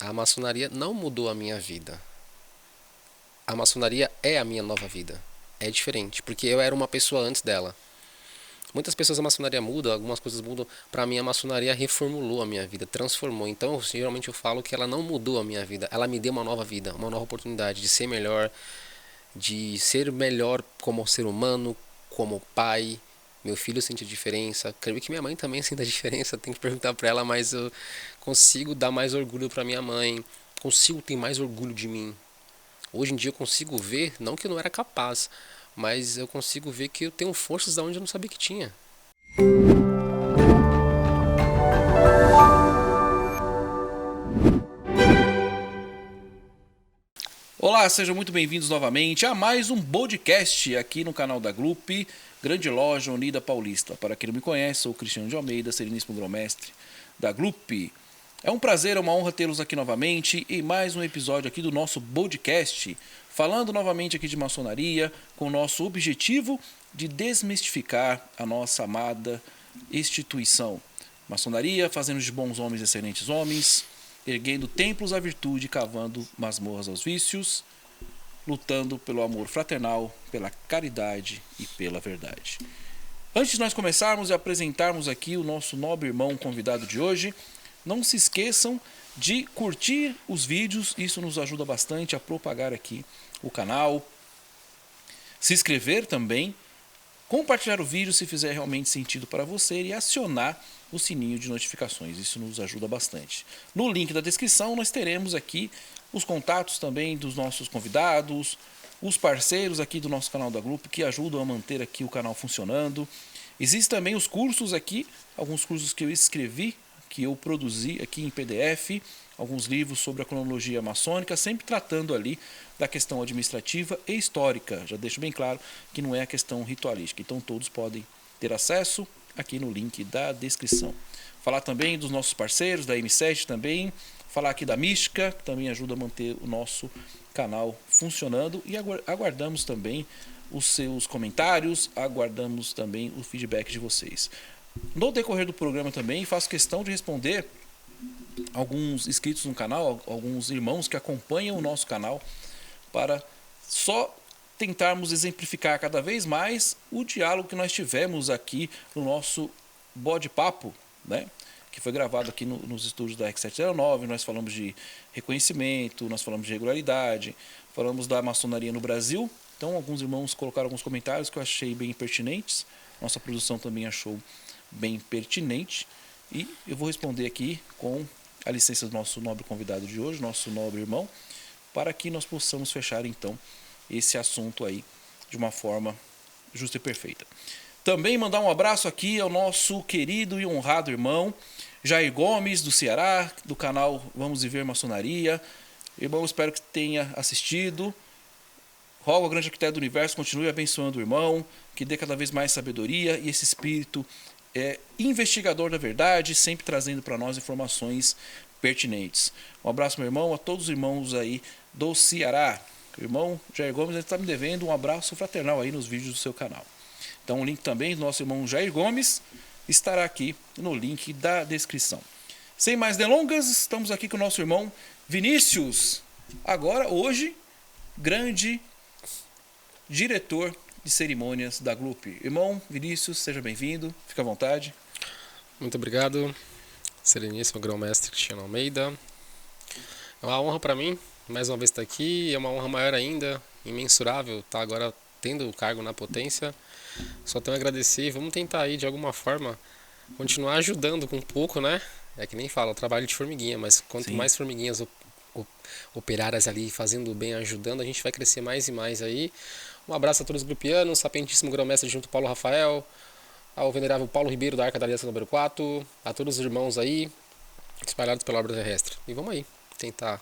a maçonaria não mudou a minha vida. A maçonaria é a minha nova vida. É diferente, porque eu era uma pessoa antes dela. Muitas pessoas a maçonaria muda, algumas coisas mudam. Para mim a maçonaria reformulou a minha vida, transformou. Então, geralmente eu falo que ela não mudou a minha vida, ela me deu uma nova vida, uma nova oportunidade de ser melhor como ser humano, como pai. Meu filho sente a diferença. Creio que minha mãe também sente a diferença. Tem que perguntar para ela, mas eu consigo dar mais orgulho para minha mãe. Consigo ter mais orgulho de mim. Hoje em dia eu consigo ver, não que eu não era capaz, mas eu consigo ver que eu tenho forças da onde eu não sabia que tinha. Olá, sejam muito bem-vindos novamente a mais um podcast aqui no canal da Glupe, Grande Loja Unida Paulista. Para quem não me conhece, sou o Cristiano de Almeida, Sereníssimo Grão-Mestre da Glupe. É um prazer, é uma honra tê-los aqui novamente em mais um episódio aqui do nosso podcast, falando novamente aqui de maçonaria, com o nosso objetivo de desmistificar a nossa amada instituição. Maçonaria, fazendo de bons homens excelentes homens, erguendo templos à virtude, cavando masmorras aos vícios, lutando pelo amor fraternal, pela caridade e pela verdade. Antes de nós começarmos e apresentarmos aqui o nosso nobre irmão convidado de hoje, não se esqueçam de curtir os vídeos, isso nos ajuda bastante a propagar aqui o canal, se inscrever também, compartilhar o vídeo se fizer realmente sentido para você e acionar o sininho de notificações, isso nos ajuda bastante. No link da descrição nós teremos aqui os contatos também dos nossos convidados, os parceiros aqui do nosso canal da Glupe que ajudam a manter aqui o canal funcionando. Existem também os cursos aqui, alguns cursos que eu escrevi, que eu produzi aqui em PDF, alguns livros sobre a cronologia maçônica, sempre tratando ali da questão administrativa e histórica. Já deixo bem claro que não é a questão ritualística, então todos podem ter acesso aqui no link da descrição. Falar também dos nossos parceiros, da M7 também, falar aqui da Mística, que também ajuda a manter o nosso canal funcionando, e aguardamos também os seus comentários, aguardamos também o feedback de vocês. No decorrer do programa também faço questão de responder alguns inscritos no canal, alguns irmãos que acompanham o nosso canal, para só tentarmos exemplificar cada vez mais o diálogo que nós tivemos aqui no nosso bode-papo, né? Que foi gravado aqui nos estúdios da X709. Nós falamos de reconhecimento, nós falamos de regularidade, falamos da maçonaria no Brasil. Então alguns irmãos colocaram alguns comentários que eu achei bem pertinentes, nossa produção também achou bem pertinente, e eu vou responder aqui com a licença do nosso nobre convidado de hoje, nosso nobre irmão, para que nós possamos fechar então esse assunto aí de uma forma justa e perfeita. Também mandar um abraço aqui ao nosso querido e honrado irmão Jair Gomes, do Ceará, do canal Vamos Viver Maçonaria. Irmão, espero que tenha assistido. Rogo ao grande arquiteto do universo, continue abençoando o irmão, que dê cada vez mais sabedoria e esse espírito investigador da verdade, sempre trazendo para nós informações pertinentes. Um abraço, meu irmão, a todos os irmãos aí do Ceará. O irmão Jair Gomes está me devendo um abraço fraternal aí nos vídeos do seu canal. Então o link também do nosso irmão Jair Gomes estará aqui no link da descrição. Sem mais delongas, estamos aqui com o nosso irmão Vinícius, agora, hoje, grande diretor de cerimônias da Glupe. Irmão Vinícius, seja bem-vindo, fica à vontade. Muito obrigado, Sereníssimo Grão-Mestre Cristiano Almeida. É uma honra para mim, mais uma vez estar aqui, e é uma honra maior ainda, imensurável, estar agora tendo o cargo na potência. Só tenho a agradecer e vamos tentar aí, de alguma forma, continuar ajudando com um pouco, né? É que nem fala, trabalho de formiguinha, mas quanto mais formiguinhas operárias ali fazendo bem, ajudando, a gente vai crescer mais e mais aí. Um abraço a todos os grupianos, Sapientíssimo Grão-Mestre junto ao Paulo Rafael, ao venerável Paulo Ribeiro da Arca da Aliança número 4, a todos os irmãos aí, espalhados pela obra terrestre. E vamos aí, tentar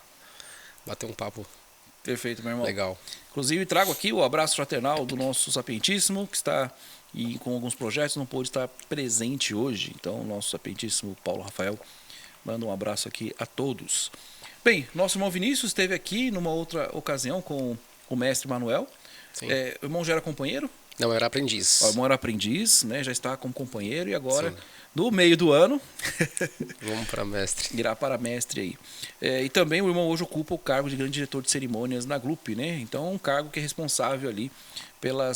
bater um papo. Perfeito, meu irmão. Legal. Inclusive trago aqui o abraço fraternal do nosso Sapientíssimo, que está e com alguns projetos não pôde estar presente hoje. Então, o nosso Sapientíssimo Paulo Rafael manda um abraço aqui a todos. Bem, nosso irmão Vinícius esteve aqui numa outra ocasião com o mestre Manuel. Sim. O irmão já era companheiro? Não, eu era O aprendiz. irmão era aprendiz, né? Já está como companheiro e agora, Sim. no meio do ano, Vamos para mestre. irá para mestre aí. E também o irmão hoje ocupa o cargo de grande diretor de cerimônias na Glup, né? Então é um cargo que é responsável ali pela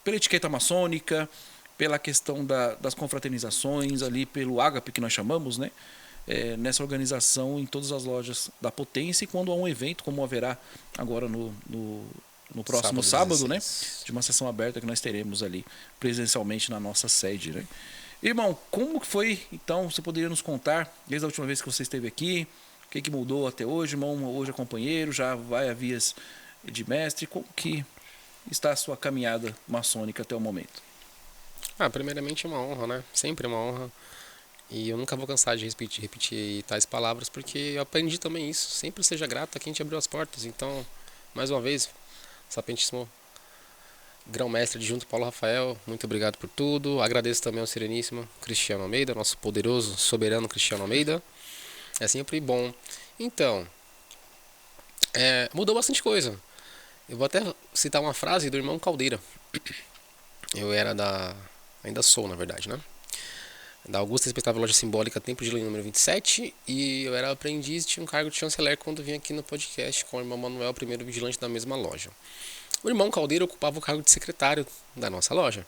etiqueta maçônica, pela questão das confraternizações ali, pelo ágape que nós chamamos, né? Nessa organização em todas as lojas da Potência, e quando há um evento, como haverá agora no próximo sábado, né? 16. De uma sessão aberta que nós teremos ali presencialmente na nossa sede, né? Irmão, como que foi, então, você poderia nos contar, desde a última vez que você esteve aqui, o que mudou até hoje, irmão? Hoje é companheiro, já vai a vias de mestre, como que está a sua caminhada maçônica até o momento? Primeiramente é uma honra, né? Sempre é uma honra. E eu nunca vou cansar de repetir tais palavras, porque eu aprendi também isso. Sempre seja grato a quem te abriu as portas. Então, mais uma vez, Sapientíssimo Grão-Mestre adjunto Paulo Rafael, muito obrigado por tudo. Agradeço também ao Sereníssimo Cristiano Almeida, nosso poderoso, soberano Cristiano Almeida. É sempre bom. Então, mudou bastante coisa. Eu vou até citar uma frase do irmão Caldeira. Eu era da. Ainda sou, na verdade, né? Da Augusta Respeitável Loja Simbólica, Tempo de Leão número 27. E eu era aprendiz e tinha um cargo de chanceler quando vim aqui no podcast com o irmão Manuel, primeiro vigilante da mesma loja. O irmão Caldeira ocupava o cargo de secretário da nossa loja.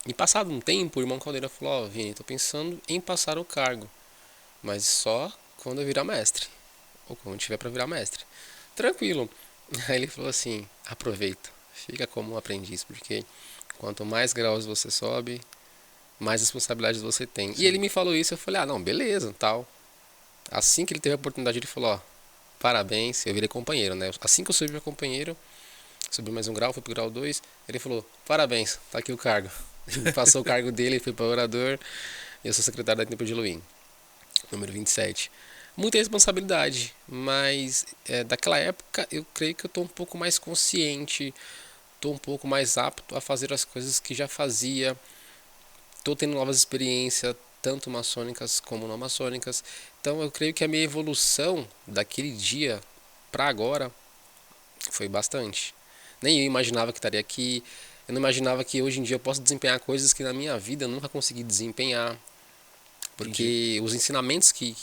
E passado um tempo, o irmão Caldeira falou: Vini, tô pensando em passar o cargo, mas só quando eu virar mestre, ou quando tiver para virar mestre. Tranquilo. Aí ele falou assim: aproveita, fica como um aprendiz, porque quanto mais graus você sobe, mais responsabilidades você tem. Sim. E ele me falou isso, eu falei: não, beleza, tal. Assim que ele teve a oportunidade, ele falou: parabéns, eu virei companheiro, né? Assim que eu subi para companheiro, subi mais um grau, fui pro grau 2, ele falou: parabéns, tá aqui o cargo. Ele passou o cargo dele, foi para orador, e eu sou secretário da Tempo de Luim, número 27. Muita responsabilidade, mas daquela época eu creio que eu estou um pouco mais consciente, estou um pouco mais apto a fazer as coisas que já fazia, estou tendo novas experiências, tanto maçônicas como não maçônicas. Então eu creio que a minha evolução daquele dia para agora foi bastante. Nem eu imaginava que estaria aqui, eu não imaginava que hoje em dia eu posso desempenhar coisas que na minha vida eu nunca consegui desempenhar. Porque os ensinamentos que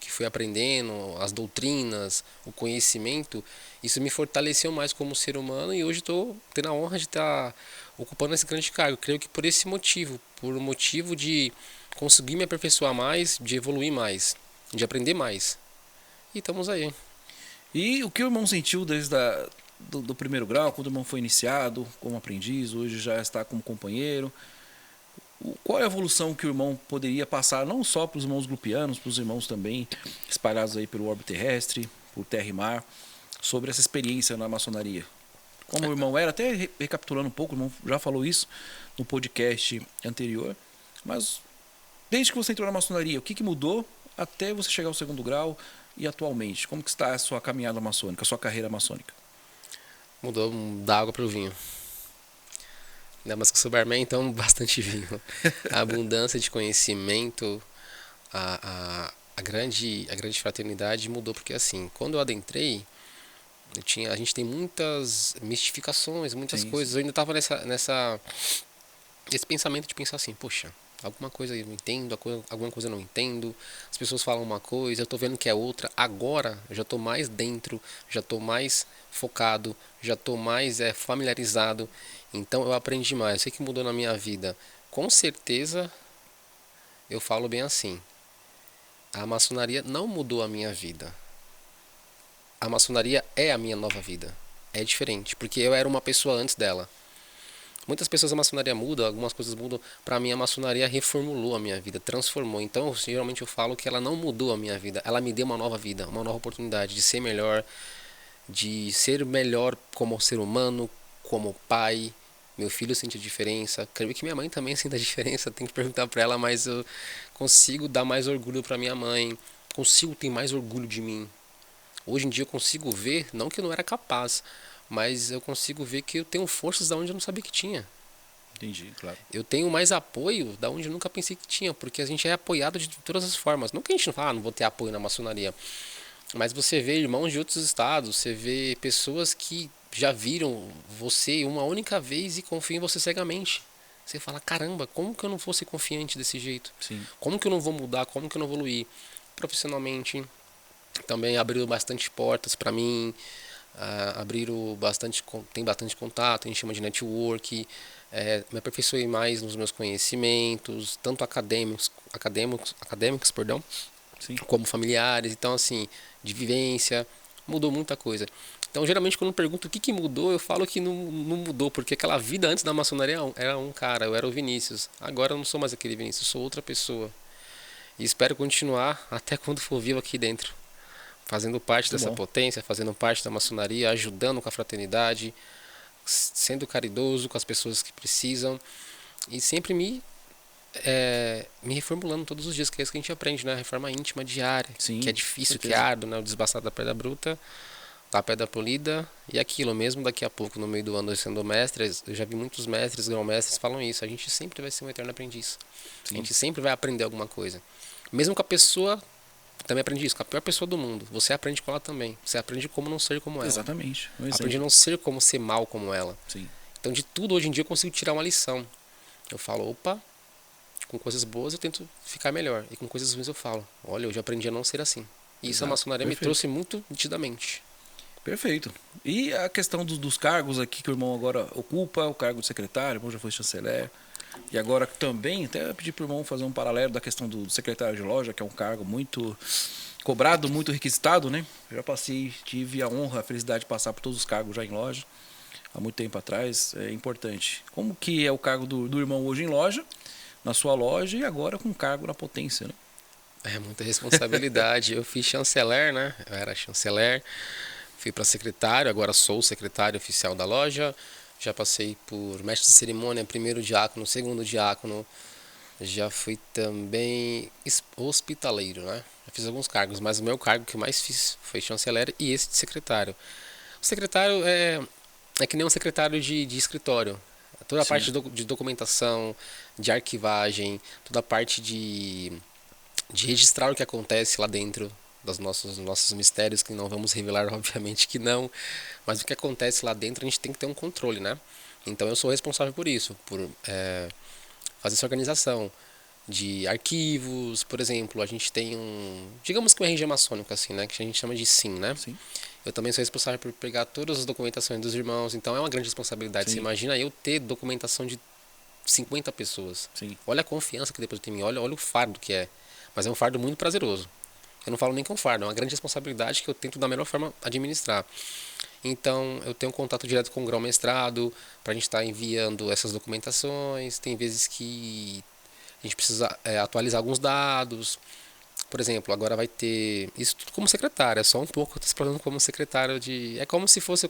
fui aprendendo, as doutrinas, o conhecimento, isso me fortaleceu mais como ser humano e hoje estou tendo a honra de estar ocupando esse grande cargo. Creio que por esse motivo, por um motivo de conseguir me aperfeiçoar mais, de evoluir mais, de aprender mais. E estamos aí. E o que o irmão sentiu desde do primeiro grau, quando o irmão foi iniciado como aprendiz, hoje já está como companheiro? Qual é a evolução que o irmão poderia passar, não só para os irmãos glupianos, para os irmãos também espalhados aí pelo orbe terrestre, por terra e mar, sobre essa experiência na maçonaria? Como o irmão era, até recapitulando um pouco, o irmão já falou isso no podcast anterior, mas desde que você entrou na maçonaria, o que mudou até você chegar ao segundo grau e atualmente? Como que está a sua caminhada maçônica, a sua carreira maçônica? Mudou da água para o vinho. Ainda mais que eu sou barman, então bastante vinho. A abundância de conhecimento, a grande fraternidade mudou porque assim, quando eu adentrei, a gente tem muitas mistificações, muitas Sim, coisas. sim. Eu ainda estava esse pensamento de pensar assim, poxa, alguma coisa eu não entendo, alguma coisa eu não entendo. As pessoas falam uma coisa, eu estou vendo que é outra. Agora eu já estou mais dentro, já estou mais focado, já estou mais familiarizado. Então eu aprendi mais. Eu sei que mudou na minha vida. Com certeza eu falo bem assim. A maçonaria não mudou a minha vida. A maçonaria é a minha nova vida. É diferente, porque eu era uma pessoa antes dela. Muitas pessoas a maçonaria muda, algumas coisas mudam. Para mim a maçonaria reformulou a minha vida, transformou. Então geralmente eu falo que ela não mudou a minha vida, ela me deu uma nova vida, uma nova oportunidade de ser melhor como ser humano, como pai. Meu filho sente a diferença, creio que minha mãe também sente a diferença, tem que perguntar para ela, mas eu consigo dar mais orgulho para minha mãe, consigo ter mais orgulho de mim. Hoje em dia eu consigo ver, não que eu não era capaz, mas eu consigo ver que eu tenho forças da onde eu não sabia que tinha. Entendi, claro. Eu tenho mais apoio da onde eu nunca pensei que tinha, porque a gente é apoiado de todas as formas. Não que a gente não fala, não vou ter apoio na maçonaria, mas você vê irmãos de outros estados, você vê pessoas que já viram você uma única vez e confiam em você cegamente. Você fala, caramba, como que eu não vou ser confiante desse jeito? Sim. Como que eu não vou mudar? Como que eu não vou evoluir? Profissionalmente, também abriu bastante portas para mim, abriram bastante, tem bastante contato, a gente chama de network, me aperfeiçoei mais nos meus conhecimentos, tanto acadêmicos, perdão, Sim. como familiares, então assim, de vivência, mudou muita coisa. Então, geralmente, quando eu pergunto o que mudou, eu falo que não mudou, porque aquela vida antes da maçonaria era um cara, eu era o Vinícius. Agora eu não sou mais aquele Vinícius, eu sou outra pessoa. E espero continuar até quando for vivo aqui dentro, fazendo parte Muito dessa bom. potência, fazendo parte da maçonaria, ajudando com a fraternidade, sendo caridoso com as pessoas que precisam e sempre me reformulando todos os dias, que é isso que a gente aprende, né? Reforma íntima diária, Sim, que é com difícil, que é certeza. árduo, né? O desbastar da pedra bruta, da pedra polida e aquilo mesmo. Daqui a pouco, no meio do ano, sendo mestre, eu já vi muitos mestres, grão-mestres falam isso. A gente sempre vai ser um eterno aprendiz. A Sim. gente sempre vai aprender alguma coisa. Mesmo com a pessoa, também aprendi isso, com a pior pessoa do mundo. Você aprende com ela também. Você aprende como não ser como ela. Exatamente. Um Aprende a exemplo. não ser como ser mal como ela. Sim. Então, de tudo, hoje em dia, eu consigo tirar uma lição. Eu falo, opa, com coisas boas eu tento ficar melhor. E com coisas ruins eu falo, olha, hoje eu aprendi a não ser assim. E isso a Exato. maçonaria me Perfeito. trouxe muito nitidamente. Perfeito. E a questão dos cargos aqui que o irmão agora ocupa, o cargo de secretário, o irmão já foi chanceler. E agora também, até pedir para o irmão fazer um paralelo da questão do secretário de loja, que é um cargo muito cobrado, muito requisitado, né? Eu já passei, tive a honra, a felicidade de passar por todos os cargos já em loja, há muito tempo atrás, é importante. Como que é o cargo do irmão hoje em loja, na sua loja, e agora com cargo na potência, né? É muita responsabilidade. Eu fiz chanceler, né? Eu era chanceler. Fui para secretário, agora sou secretário oficial da loja. Já passei por mestre de cerimônia, primeiro diácono, segundo diácono. Já fui também hospitaleiro, né? Já fiz alguns cargos, mas o meu cargo que eu mais fiz foi chanceler e esse de secretário. O secretário é que nem um secretário de escritório. Toda a Sim. parte de documentação, de arquivagem, toda a parte de registrar o que acontece lá dentro dos nossos mistérios, que não vamos revelar, obviamente que não, mas o que acontece lá dentro a gente tem que ter um controle, né? Então eu sou responsável por isso, por fazer essa organização de arquivos, por exemplo, a gente tem digamos que um RG maçônico assim, né, que a gente chama de SIM, né? Sim. Eu também sou responsável por pegar todas as documentações dos irmãos, então é uma grande responsabilidade. Sim. Você imagina eu ter documentação de 50 pessoas. Sim. Olha a confiança que depois tem em mim, olha o fardo que é. Mas é um fardo muito prazeroso. Eu não falo nem que é um fardo, é uma grande responsabilidade que eu tento da melhor forma administrar. Então, eu tenho contato direto com o grão-mestrado, para a gente estar enviando essas documentações. Tem vezes que a gente precisa atualizar alguns dados. Por exemplo, agora vai ter isso tudo como secretário, é só um pouco eu estou explorando como secretário de. É como se fosse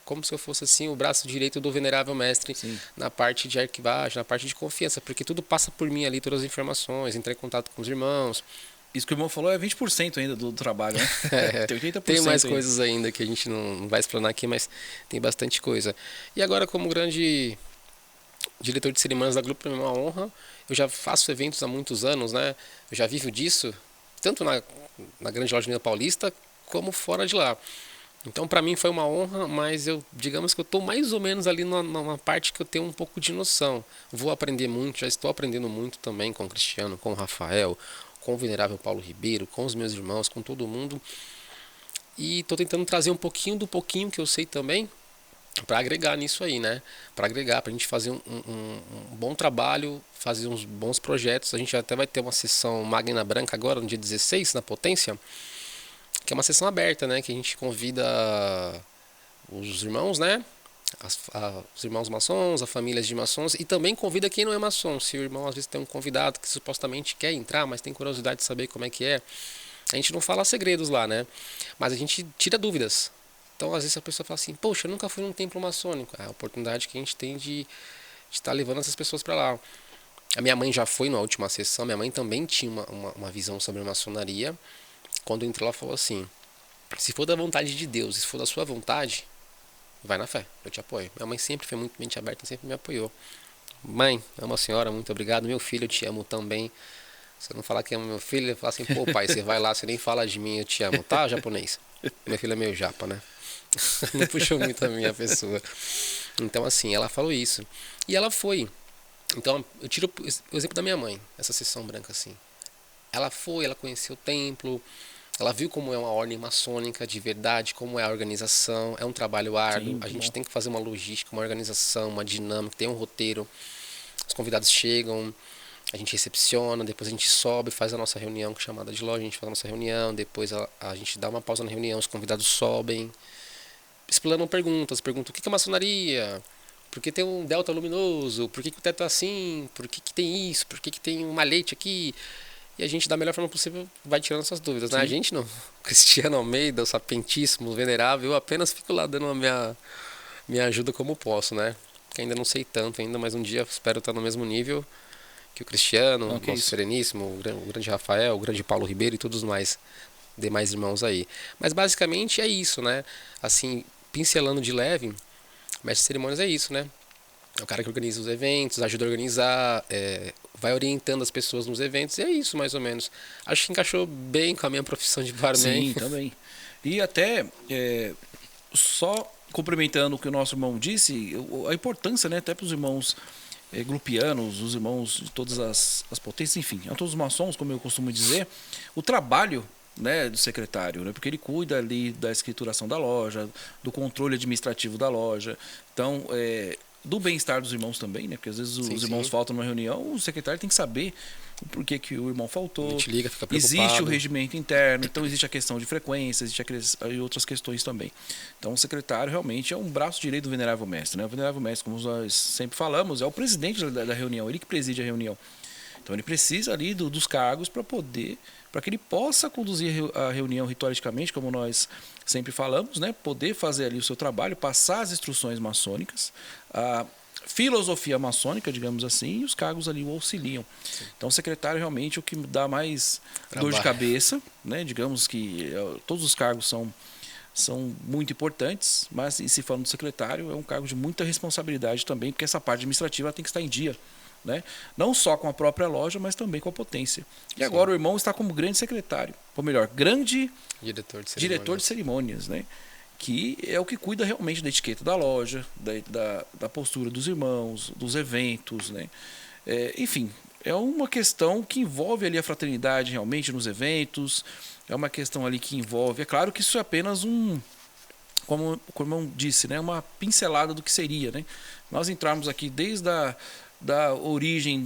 como se eu fosse assim o braço direito do venerável mestre. Sim. Na parte de arquivagem, na parte de confiança, porque tudo passa por mim ali, todas as informações, entrar em contato com os irmãos. Isso que o irmão falou é 20% ainda do trabalho, né? Tem 80% Tem mais ainda. coisas ainda que a gente não vai explanar aqui, mas tem bastante coisa. E agora, como grande diretor de cerimônias da Grupo, é uma honra. Eu já faço eventos há muitos anos, né? Eu já vivo disso, tanto na Grande Loja Unida Paulista, como fora de lá. Então, para mim foi uma honra, mas digamos que eu estou mais ou menos ali numa parte que eu tenho um pouco de noção. Vou aprender muito, já estou aprendendo muito também com o Cristiano, com o Rafael, com o venerável Paulo Ribeiro, com os meus irmãos, com todo mundo. E estou tentando trazer um pouquinho do pouquinho que eu sei também para agregar nisso aí, né? Para agregar, para a gente fazer um bom trabalho, fazer uns bons projetos. A gente até vai ter uma sessão Magna Branca agora, no dia 16, na Potência, que é uma sessão aberta, né? Que a gente convida os irmãos, né? Os irmãos maçons, as famílias de maçons, e também convida quem não é maçom. Se o irmão às vezes tem um convidado que supostamente quer entrar, mas tem curiosidade de saber como é que é, a gente não fala segredos lá, né? Mas a gente tira dúvidas. Então às vezes a pessoa fala assim, poxa, eu nunca fui num templo maçônico. É a oportunidade que a gente tem de estar levando essas pessoas para lá. A minha mãe já foi na última sessão, minha mãe também tinha uma visão sobre a maçonaria. Quando eu entrei, ela falou assim, se for da vontade de Deus, se for da sua vontade, vai na fé, eu te apoio. Minha mãe sempre foi muito mente aberta, sempre me apoiou. Mãe, amo a senhora, muito obrigado. Meu filho, eu te amo também. Se eu não falar que amo meu filho, ele fala assim, pô pai, você vai lá, você nem fala de mim, eu te amo, tá, japonês? Meu filho é meio japa, né? Não puxou muito a minha pessoa. Então, assim, ela falou isso. E ela foi. Então, eu tiro o exemplo da minha mãe, essa sessão branca, assim. Ela foi, ela conheceu o templo, ela viu como é uma ordem maçônica de verdade, como é a organização, é um trabalho árduo, Sim, a muito gente bom. tem que fazer uma logística, uma organização, uma dinâmica, tem um roteiro, os convidados chegam, a gente recepciona, depois a gente sobe, faz a nossa reunião com chamada de loja, a gente faz a nossa reunião, depois a gente dá uma pausa na reunião, os convidados sobem, explanam perguntam o que é maçonaria, por que tem um delta luminoso, por que o teto é assim, por que tem isso, por que tem um malhete aqui, e a gente, da melhor forma possível, vai tirando essas dúvidas, né? A Sim. gente não. Cristiano Almeida, o sapientíssimo, o venerável, eu apenas fico lá dando a minha ajuda como posso, né? Que ainda não sei tanto ainda, mas um dia espero estar no mesmo nível que o Cristiano, Não, o que nosso isso. Sereníssimo, o grande Rafael, o grande Paulo Ribeiro e todos os demais irmãos aí. Mas basicamente é isso, né? Assim, pincelando de leve, mestre de cerimônias é isso, né? É o cara que organiza os eventos, ajuda a organizar, vai orientando as pessoas nos eventos, e é isso mais ou menos. Acho que encaixou bem com a minha profissão de barman. Sim, também. E até, só complementando o que o nosso irmão disse, a importância, né, até para os irmãos glupianos, os irmãos de todas as potências, enfim, a todos os maçons, como eu costumo dizer, o trabalho, né, do secretário, né, porque ele cuida ali da escrituração da loja, do controle administrativo da loja, então, do bem-estar dos irmãos também, né, porque às vezes Sim, os irmãos sim. faltam numa reunião, o secretário tem que saber por que, que o irmão Ele faltou. te liga, fica Existe o preocupado. regimento interno, então existe a questão de frequência, existe e outras questões também. Então o secretário realmente é um braço direito do venerável mestre, né? O venerável mestre, como nós sempre falamos, é o presidente da reunião, ele que preside a reunião. Então ele precisa ali dos cargos para que ele possa conduzir a reunião ritualisticamente, como nós sempre falamos, né? Poder fazer ali o seu trabalho, passar as instruções maçônicas, a filosofia maçônica, digamos assim, e os cargos ali o auxiliam. Então o secretário realmente é o que dá mais dor de Trabalho. cabeça, né? Digamos que todos os cargos são muito importantes, mas e se falando do secretário, é um cargo de muita responsabilidade também, porque essa parte administrativa tem que estar em dia. Né? Não só com a própria loja, mas também com a potência. E Sim. agora o irmão está como grande secretário, ou melhor, grande Diretor de diretor de cerimônias. cerimônias, né? Que é o que cuida realmente da etiqueta da loja, da postura dos irmãos, dos eventos, né? Enfim, é uma questão que envolve ali a fraternidade realmente nos eventos, é uma questão ali que envolve, é claro que isso é apenas como o irmão disse, né? Uma pincelada do que seria, né? Nós entrarmos aqui desde da origem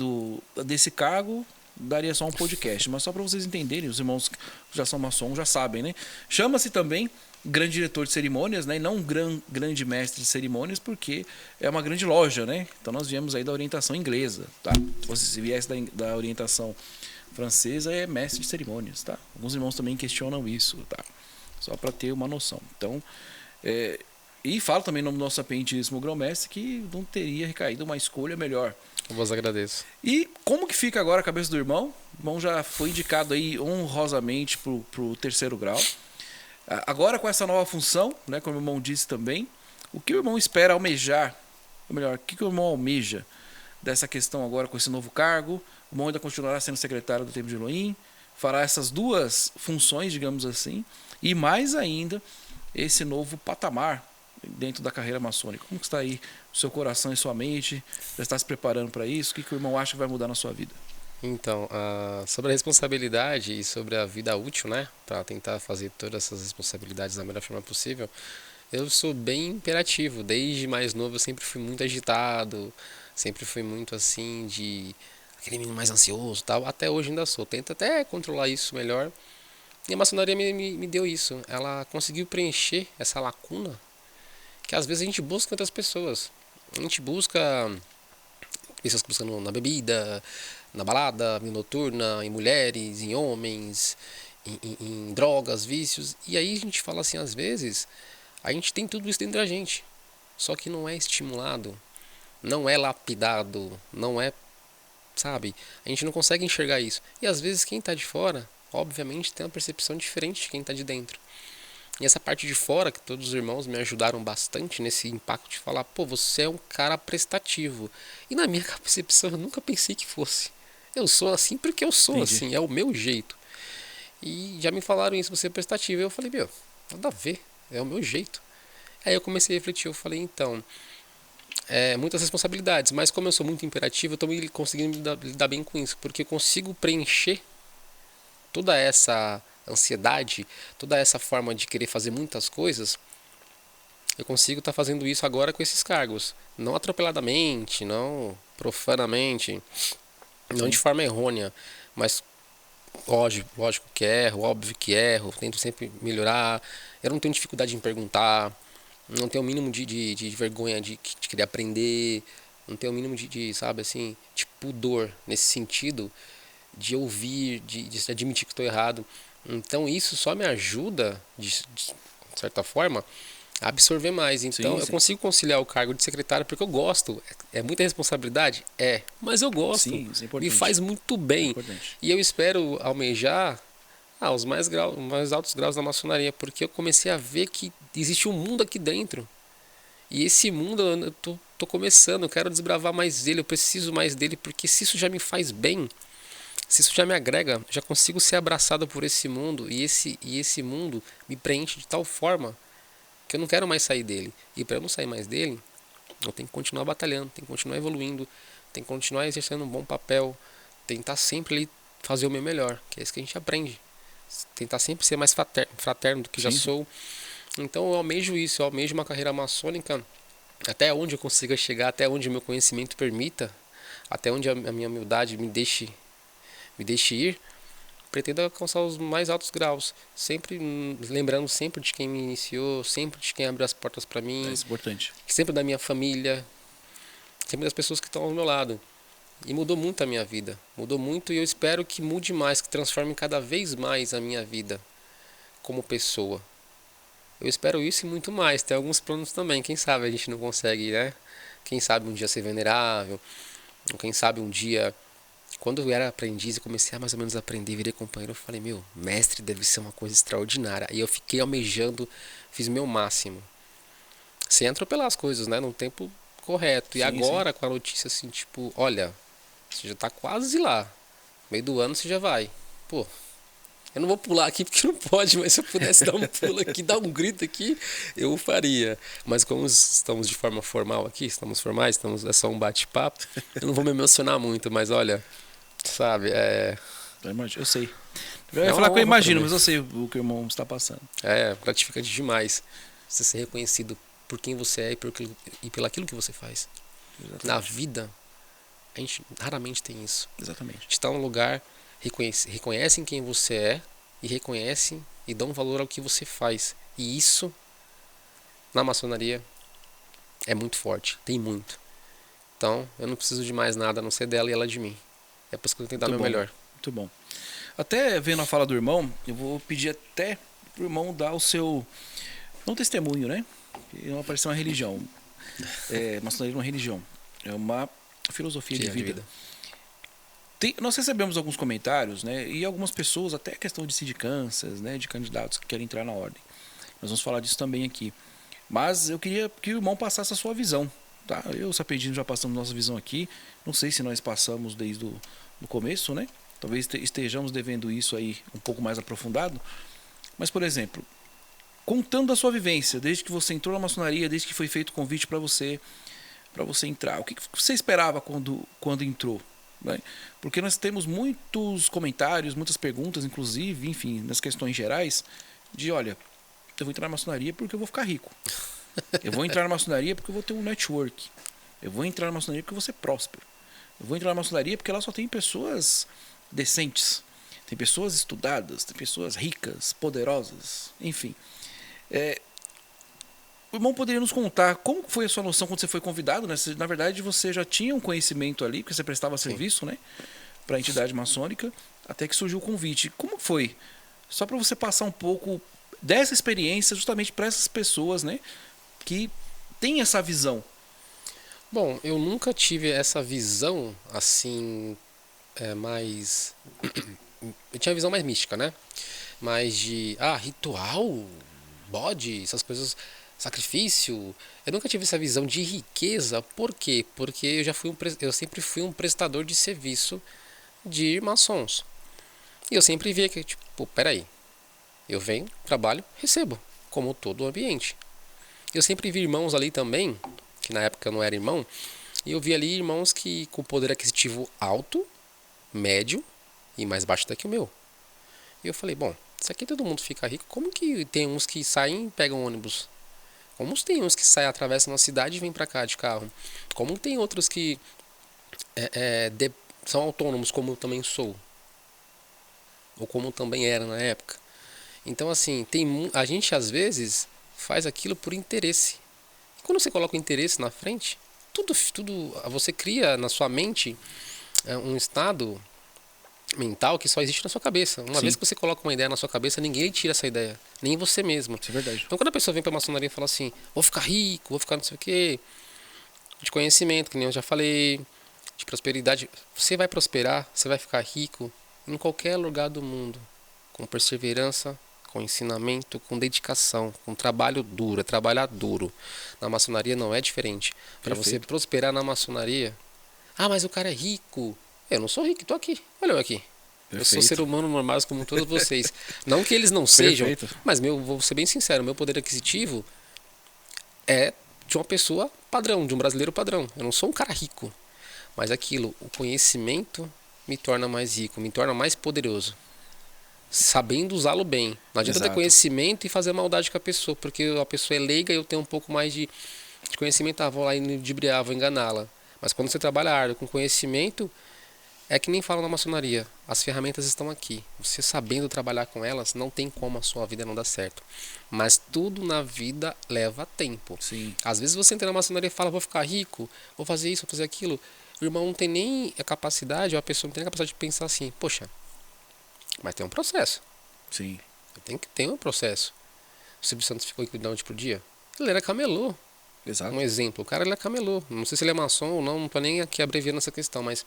desse cargo, daria só um podcast, mas só para vocês entenderem, os irmãos que já são maçons já sabem, né? Chama-se também grande diretor de cerimônias, né? E não grande mestre de cerimônias, porque é uma grande loja, né? Então nós viemos aí da orientação inglesa, tá? Se viesse da orientação francesa, é mestre de cerimônias, tá? Alguns irmãos também questionam isso, tá? Só para ter uma noção. Então, e falo também no nosso sapientíssimo grão-mestre que não teria recaído uma escolha melhor. Eu vos agradeço. E como que fica agora a cabeça do irmão? O irmão já foi indicado aí honrosamente pro terceiro grau. Agora com essa nova função, né, como o irmão disse também, o que o irmão espera almejar, ou melhor, o que o irmão almeja dessa questão agora com esse novo cargo? O irmão ainda continuará sendo secretário do Templo de Elohim, fará essas duas funções, digamos assim, e mais ainda esse novo patamar dentro da carreira maçônica. Como que está aí o seu coração e sua mente? Já está se preparando para isso? O que o irmão acha que vai mudar na sua vida? Então, sobre a responsabilidade e sobre a vida útil, né? Para tentar fazer todas essas responsabilidades da melhor forma possível, eu sou bem imperativo. Desde mais novo eu sempre fui muito agitado, sempre fui muito assim de aquele menino mais ansioso, tal. Até hoje ainda sou. Tento até controlar isso melhor. E a maçonaria me deu isso. Ela conseguiu preencher essa lacuna que às vezes a gente busca em outras pessoas. A gente busca pessoas buscando na bebida, na balada, vida noturna, em mulheres, em homens, em drogas, vícios. E aí a gente fala assim, às vezes, a gente tem tudo isso dentro da gente. Só que não é estimulado, não é lapidado, não é, sabe? A gente não consegue enxergar isso. E às vezes quem está de fora, obviamente, tem uma percepção diferente de quem está de dentro. E essa parte de fora, que todos os irmãos me ajudaram bastante nesse impacto de falar, pô, você é um cara prestativo. E na minha concepção eu nunca pensei que fosse. Eu sou assim porque eu sou Entendi. assim, é o meu jeito. E já me falaram isso, você é prestativo. E eu falei, meu, nada a ver, é o meu jeito. Aí eu comecei a refletir, eu falei, então, muitas responsabilidades, mas como eu sou muito imperativo, eu estou conseguindo lidar bem com isso, porque eu consigo preencher toda essa ansiedade, toda essa forma de querer fazer muitas coisas, eu consigo estar fazendo isso agora com esses cargos. Não atropeladamente, não profanamente, não de forma errônea, mas lógico que erro, óbvio que erro, tento sempre melhorar. Eu não tenho dificuldade em perguntar, não tenho o mínimo de vergonha de querer aprender, não tenho o mínimo sabe assim, de pudor nesse sentido, de ouvir, de admitir que estou errado. Então isso só me ajuda, de certa forma, a absorver mais. Então Sim, eu sim. consigo conciliar o cargo de secretário porque eu gosto. É muita responsabilidade? Mas eu gosto. Sim, isso é Me importante. faz muito É bem. importante. E eu espero almejar os mais altos graus da maçonaria, porque eu comecei a ver que existe um mundo aqui dentro. E esse mundo eu tô começando, eu quero desbravar mais dele, eu preciso mais dele, porque se isso já me faz bem, se isso já me agrega, já consigo ser abraçado por esse mundo, e esse mundo me preenche de tal forma que eu não quero mais sair dele. E para eu não sair mais dele, eu tenho que continuar batalhando, tenho que continuar evoluindo, tenho que continuar exercendo um bom papel, tentar sempre ali fazer o meu melhor, que é isso que a gente aprende. Tentar sempre ser mais fraterno do que já Sim, sim. sou. Então eu almejo isso, eu almejo uma carreira maçônica até onde eu consiga chegar, até onde o meu conhecimento permita, até onde a minha humildade me deixe ir. Pretendo alcançar os mais altos graus, sempre lembrando sempre de quem me iniciou, sempre de quem abriu as portas para É mim, isso é importante. sempre da minha família, sempre das pessoas que estão ao meu lado. E mudou muito a minha vida, mudou muito, e eu espero que mude mais, que transforme cada vez mais a minha vida como pessoa. Eu espero isso e muito mais. Tem alguns planos também, quem sabe a gente não consegue, né? Quem sabe um dia ser venerável, ou quem sabe um dia, quando eu era aprendiz e comecei a mais ou menos aprender, virei companheiro, eu falei, meu, mestre deve ser uma coisa extraordinária. E eu fiquei almejando, fiz meu máximo. Sem atropelar as coisas, né? No tempo correto. E Sim, sim. agora com a notícia assim, tipo, olha, você já tá quase lá. No meio do ano você já vai. Pô, eu não vou pular aqui porque não pode, mas se eu pudesse dar um pulo aqui, dar um grito aqui, eu faria. Mas como estamos de forma formal aqui, estamos formais, é só um bate-papo, eu não vou me emocionar muito, mas olha, sabe, Eu sei. Eu ia é uma falar que eu honra para imagino, mim. mas eu sei o que o irmão está passando. É gratificante demais você ser reconhecido por quem você é e pelo aquilo que você faz. Na Exatamente. vida, a gente raramente tem isso. A Exatamente. gente está num lugar, reconhecem quem você é e reconhecem e dão valor ao que você faz. E isso, na maçonaria, é muito forte, tem muito. Então, eu não preciso de mais nada a não ser dela e ela de mim. É por isso que eu tenho que dar Muito meu bom. melhor. Muito bom. Até vendo a fala do irmão, eu vou pedir até pro irmão dar o seu. Não testemunho, né? Não aparecer uma religião. Maçonaria é uma religião. É uma filosofia de vida. Nós recebemos alguns comentários, né? E algumas pessoas, até questão de sindicâncias, né? De candidatos que querem entrar na ordem. Nós vamos falar disso também aqui. Mas eu queria que o irmão passasse a sua visão. Tá? Eu e o Sapedino já passamos nossa visão aqui. Não sei se nós passamos desde o começo, né? Talvez estejamos devendo isso aí um pouco mais aprofundado. Mas, por exemplo, contando a sua vivência, desde que você entrou na maçonaria, desde que foi feito o convite para você entrar, o que você esperava quando entrou? Né? Porque nós temos muitos comentários, muitas perguntas, inclusive, enfim, nas questões gerais, de olha, eu vou entrar na maçonaria porque eu vou ficar rico. Eu vou entrar na maçonaria porque eu vou ter um network. Eu vou entrar na maçonaria porque eu vou ser próspero. Eu vou entrar na maçonaria porque lá só tem pessoas decentes. Tem pessoas estudadas, tem pessoas ricas, poderosas, enfim. O irmão poderia nos contar como foi a sua noção quando você foi convidado, né? Na verdade, você já tinha um conhecimento ali, porque você prestava serviço, né? Para a entidade maçônica, até que surgiu o convite. Como foi? Só para você passar um pouco dessa experiência justamente para essas pessoas, né? Que têm essa visão. Bom, eu nunca tive essa visão assim, mais. Eu tinha a visão mais mística, né? Mais de, ritual, bode, essas coisas, sacrifício. Eu nunca tive essa visão de riqueza. Por quê? Porque eu sempre fui um prestador de serviço de maçons. E eu sempre via que, tipo, peraí, eu venho, trabalho, recebo, como todo o ambiente. eu sempre vi irmãos ali também, que na época eu não era irmão, e eu vi ali irmãos que com poder aquisitivo alto, médio e mais baixo do que o meu. E eu falei, bom, se aqui todo mundo fica rico, como que tem uns que saem e pegam ônibus? Como tem uns que saem, atravessam uma cidade e vêm pra cá de carro? Como tem outros que são autônomos, como eu também sou? Ou como também era na época? Então, assim, a gente às vezes faz aquilo por interesse. E quando você coloca o interesse na frente, tudo você cria na sua mente um estado mental que só existe na sua cabeça. Uma Sim. vez que você coloca uma ideia na sua cabeça, ninguém tira essa ideia, nem você mesmo. Isso é verdade. Então, quando a pessoa vem pra maçonaria e fala assim, vou ficar rico, vou ficar não sei o quê, de conhecimento, que nem eu já falei, de prosperidade, você vai prosperar, você vai ficar rico em qualquer lugar do mundo, com perseverança, com ensinamento, com dedicação, com trabalho duro, trabalhar duro. Na maçonaria não é diferente. Para você prosperar na maçonaria, mas o cara é rico. Eu não sou rico, tô aqui. Olha eu aqui. Eu sou ser humano normal como todos vocês. Não que eles não sejam, mas vou ser bem sincero, meu poder aquisitivo é de uma pessoa padrão, de um brasileiro padrão. Eu não sou um cara rico. Mas o conhecimento me torna mais rico, me torna mais poderoso. Sabendo usá-lo bem. Não adianta ter conhecimento e fazer maldade com a pessoa, porque a pessoa é leiga e eu tenho um pouco mais de conhecimento, vou lá e ludibriar, vou enganá-la. Mas quando você trabalha árduo com conhecimento, é que nem falam na maçonaria, as ferramentas estão aqui. Você sabendo trabalhar com elas, não tem como a sua vida não dar certo. Mas tudo na vida leva tempo. Sim. Às vezes você entra na maçonaria e fala, vou ficar rico, vou fazer isso, vou fazer aquilo. O irmão não tem nem a capacidade, ou a pessoa não tem a capacidade de pensar assim, poxa, mas tem um processo. Sim. Tem que ter um processo. O Silvio Santos ficou aqui da noite pro dia. Ele era camelô. Exato. Um exemplo. O cara ele é camelô. Não sei se ele é maçom ou não tô nem aqui abreviando essa questão, mas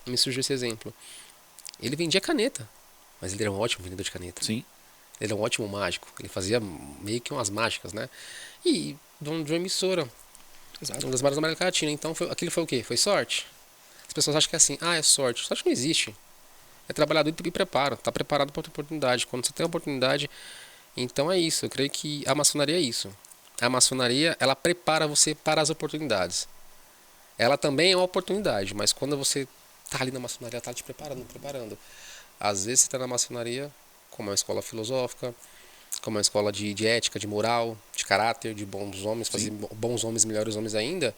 me surgiu esse exemplo. Ele vendia caneta, mas ele era um ótimo vendedor de caneta. Sim. Ele era um ótimo mágico. Ele fazia meio que umas mágicas, né? E dono de uma emissora. Exato. Uma das maiores da América Latina. Então aquilo foi o quê? Foi sorte? As pessoas acham que é assim, é sorte. Sorte não existe. É trabalhador e preparo. Tá preparado para outra oportunidade. Quando você tem a oportunidade, então é isso. Eu creio que a maçonaria é isso. A maçonaria, ela prepara você para as oportunidades. Ela também é uma oportunidade, mas quando você tá ali na maçonaria, ela tá te preparando. Às vezes você tá na maçonaria, como é uma escola filosófica, como é uma escola de ética, de moral, de caráter, de bons homens, fazer bons homens, melhores homens ainda,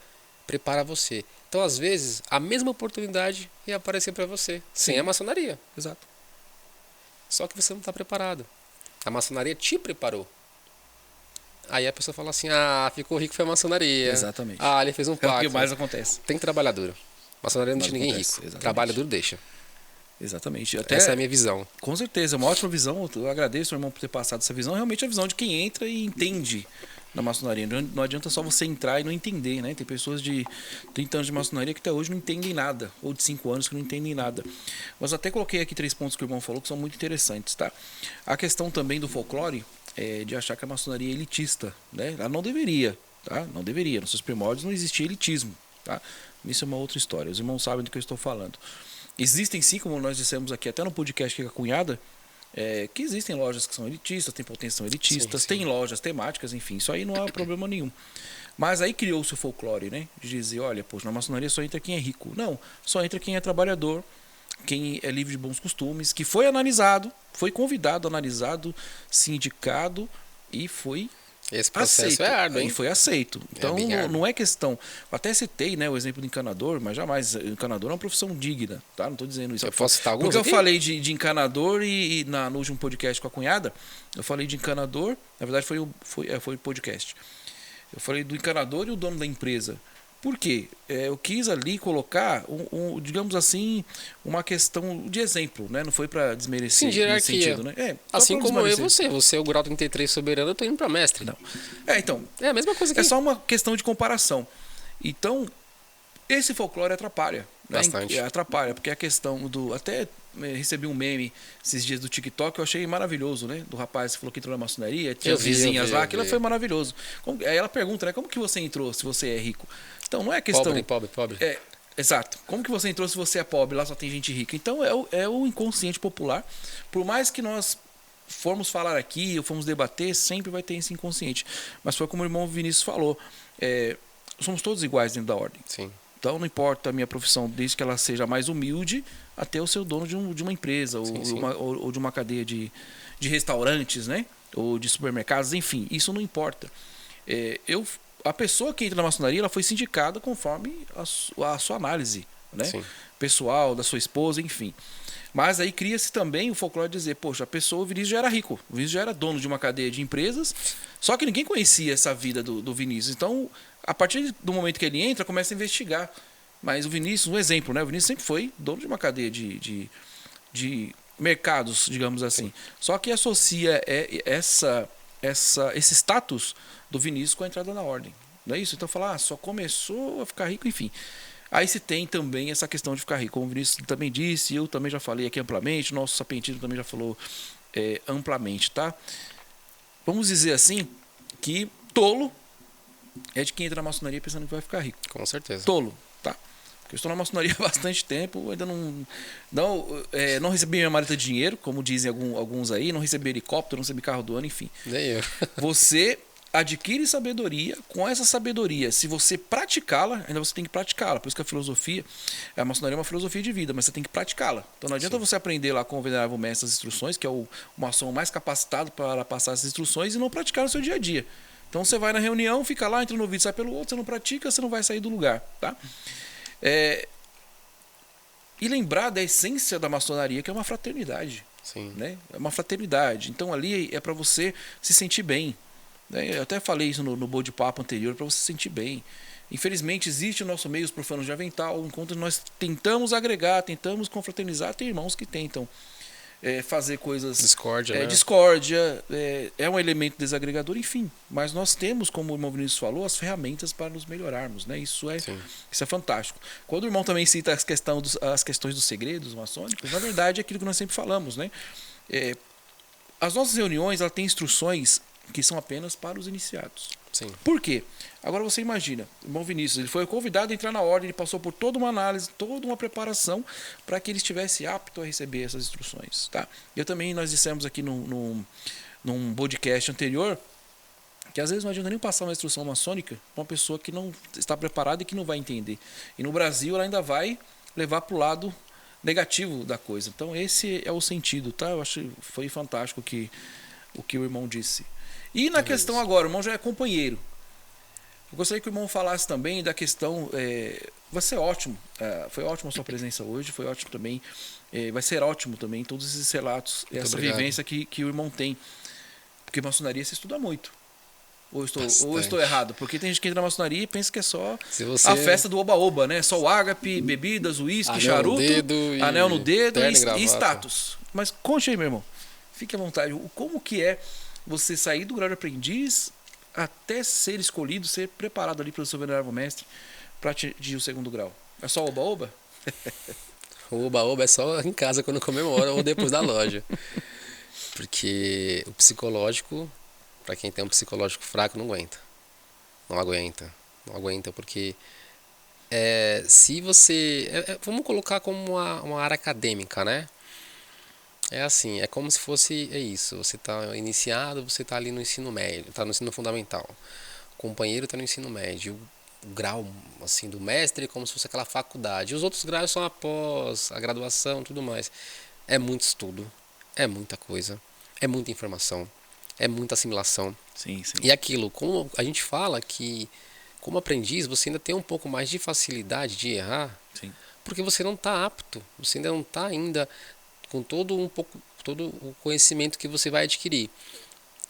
prepara você. Então, às vezes, a mesma oportunidade ia aparecer para você, sem a maçonaria. Exato. Só que você não está preparado. A maçonaria te preparou. Aí a pessoa fala assim, ficou rico, foi a maçonaria. Exatamente. Ele fez um pacto. É o que mais acontece. Tem que trabalhar duro. Maçonaria não deixa ninguém rico. Exatamente. Trabalha duro, deixa. Exatamente. Essa é a minha visão. Com certeza, é uma ótima visão. Eu agradeço, irmão, por ter passado essa visão. Realmente é a visão de quem entra e entende na maçonaria. Não adianta só você entrar e não entender, né? Tem pessoas de 30 anos de maçonaria que até hoje não entendem nada. Ou de 5 anos que não entendem nada. Mas até coloquei aqui 3 pontos que o irmão falou que são muito interessantes, tá? A questão também do folclore, de achar que a maçonaria é elitista, né? Ela não deveria, tá? Não deveria. Nos seus primórdios não existia elitismo, tá? Isso é uma outra história. Os irmãos sabem do que eu estou falando. Existem sim, como nós dissemos aqui, até no podcast que é a cunhada, que existem lojas que são elitistas, tem potências que são elitistas, tem lojas temáticas, enfim, isso aí não há problema nenhum. Mas aí criou-se o folclore, né? De dizer, olha, poxa, na maçonaria só entra quem é rico. Não, só entra quem é trabalhador, quem é livre de bons costumes, que foi analisado, foi convidado, analisado, sindicado e foi esse processo aceito. É árduo, hein? E foi aceito. Então não é questão. Até citei, né, o exemplo do encanador, mas jamais. Encanador é uma profissão digna, tá? Não estou dizendo isso. Eu posso citar alguns Porque aqui? eu falei de encanador e no último podcast com a cunhada, eu falei de encanador. Na verdade foi o podcast. Eu falei do encanador e o dono da empresa. Por quê? Eu quis ali colocar, digamos assim, uma questão de exemplo, né? Não foi para desmerecer nesse sentido, né? Assim como eu e você. Você é o grau 33 soberano, eu tô indo para mestre. Não. Então. É a mesma coisa que... É só uma questão de comparação. Então, esse folclore atrapalha. Bastante. Atrapalha, porque a questão do... Até recebi um meme esses dias do TikTok, eu achei maravilhoso, né? Do rapaz que falou que entrou na maçonaria, tinha vizinhas lá, aquilo foi maravilhoso. Aí ela pergunta, né? Como que você entrou se você é rico? Então, não é questão... Pobre. Exato. Como que você entrou se você é pobre? Lá só tem gente rica. Então, é o inconsciente popular. Por mais que nós formos falar aqui, ou formos debater, sempre vai ter esse inconsciente. Mas foi como o irmão Vinícius falou, somos todos iguais dentro da ordem. Sim. Então não importa a minha profissão, desde que ela seja mais humilde, até o ser dono de uma empresa, Sim, ou de uma cadeia de restaurantes, né? Ou de supermercados, enfim, isso não importa. A pessoa que entra na maçonaria, ela foi sindicada conforme a sua análise, né? Sim. Pessoal, da sua esposa, enfim. Mas aí cria-se também o folclore de dizer, poxa, o Vinícius já era rico, o Vinícius já era dono de uma cadeia de empresas, só que ninguém conhecia essa vida do Vinícius. Então, a partir do momento que ele entra, começa a investigar. Mas o Vinícius, um exemplo, né? O Vinícius sempre foi dono de uma cadeia de mercados, digamos assim. Sim. Só que associa esse status do Vinícius com a entrada na ordem. Não é isso? Então falar, só começou a ficar rico, enfim. Aí se tem também essa questão de ficar rico, como o Vinícius também disse, eu também já falei aqui amplamente, o nosso sapientismo também já falou amplamente, tá? Vamos dizer assim, que tolo é de quem entra na maçonaria pensando que vai ficar rico. Com certeza. Tolo, tá? Porque eu estou na maçonaria há bastante tempo, ainda não recebi minha maleta de dinheiro, como dizem alguns aí, não recebi helicóptero, não recebi carro do ano, enfim. Nem eu. Você adquire sabedoria, com essa sabedoria, se você praticá-la, ainda você tem que praticá-la. Por isso que a maçonaria é uma filosofia de vida, mas você tem que praticá-la. Então não adianta você aprender lá com o venerável mestre as instruções, que é o maçom mais capacitado para passar essas instruções, e não praticar no seu dia a dia. Então você vai na reunião, fica lá, entra no ouvido, sai pelo outro, você não pratica, você não vai sair do lugar, tá? E lembrar da essência da maçonaria, que é uma fraternidade. Sim. Né? É uma fraternidade. Então ali é para você se sentir bem. Eu até falei isso no bate-papo anterior, para você se sentir bem. Infelizmente existe no nosso meio os profanos de avental, enquanto nós tentamos agregar, tentamos confraternizar, tem irmãos que tentam fazer coisas... Discórdia, né? Discórdia, é um elemento desagregador, enfim. Mas nós temos, como o irmão Vinícius falou, as ferramentas para nos melhorarmos. Né? Isso é fantástico. Quando o irmão também cita as questões dos segredos maçônicos, na verdade é aquilo que nós sempre falamos. Né? As nossas reuniões elas têm instruções que são apenas para os iniciados. Sim. Por quê? Agora você imagina, o irmão Vinícius, ele foi convidado a entrar na ordem, ele passou por toda uma análise, toda uma preparação para que ele estivesse apto a receber essas instruções. Tá? Nós dissemos aqui num podcast anterior, que às vezes não adianta nem passar uma instrução maçônica para uma pessoa que não está preparada e que não vai entender. E no Brasil ela ainda vai levar para o lado negativo da coisa. Então esse é o sentido. Tá? Eu acho que foi fantástico o que o irmão disse. E na questão agora, o irmão já é companheiro. Eu gostaria que o irmão falasse também da questão... vai ser ótimo. Foi ótimo a sua presença hoje. Foi ótimo também. Vai ser ótimo também todos esses relatos. Muito essa obrigado. Vivência que o irmão tem. Porque maçonaria se estuda muito. Ou estou errado? Porque tem gente que entra na maçonaria e pensa que é só a festa do oba-oba, né? Só o ágape, bebidas, uísque, charuto, anel no dedo e status. Mas conte aí, meu irmão. Fique à vontade. Como que é você sair do grau de aprendiz até ser escolhido, ser preparado ali pelo seu venerável mestre para atingir o segundo grau? É só oba-oba? O oba-oba é só em casa quando comemora ou depois da loja. Porque o psicológico, para quem tem um psicológico fraco, não aguenta. Não aguenta porque se você... vamos colocar como uma área acadêmica, né? É assim, é como se fosse isso. Você está iniciado, você está ali no ensino médio, está no ensino fundamental. O companheiro está no ensino médio. O grau assim, do mestre é como se fosse aquela faculdade. E os outros graus são após a graduação e tudo mais. É muito estudo, é muita coisa, é muita informação, é muita assimilação. Sim. E aquilo, como a gente fala que como aprendiz você ainda tem um pouco mais de facilidade de errar. Sim. Porque você não está apto, você ainda não está com todo o conhecimento que você vai adquirir.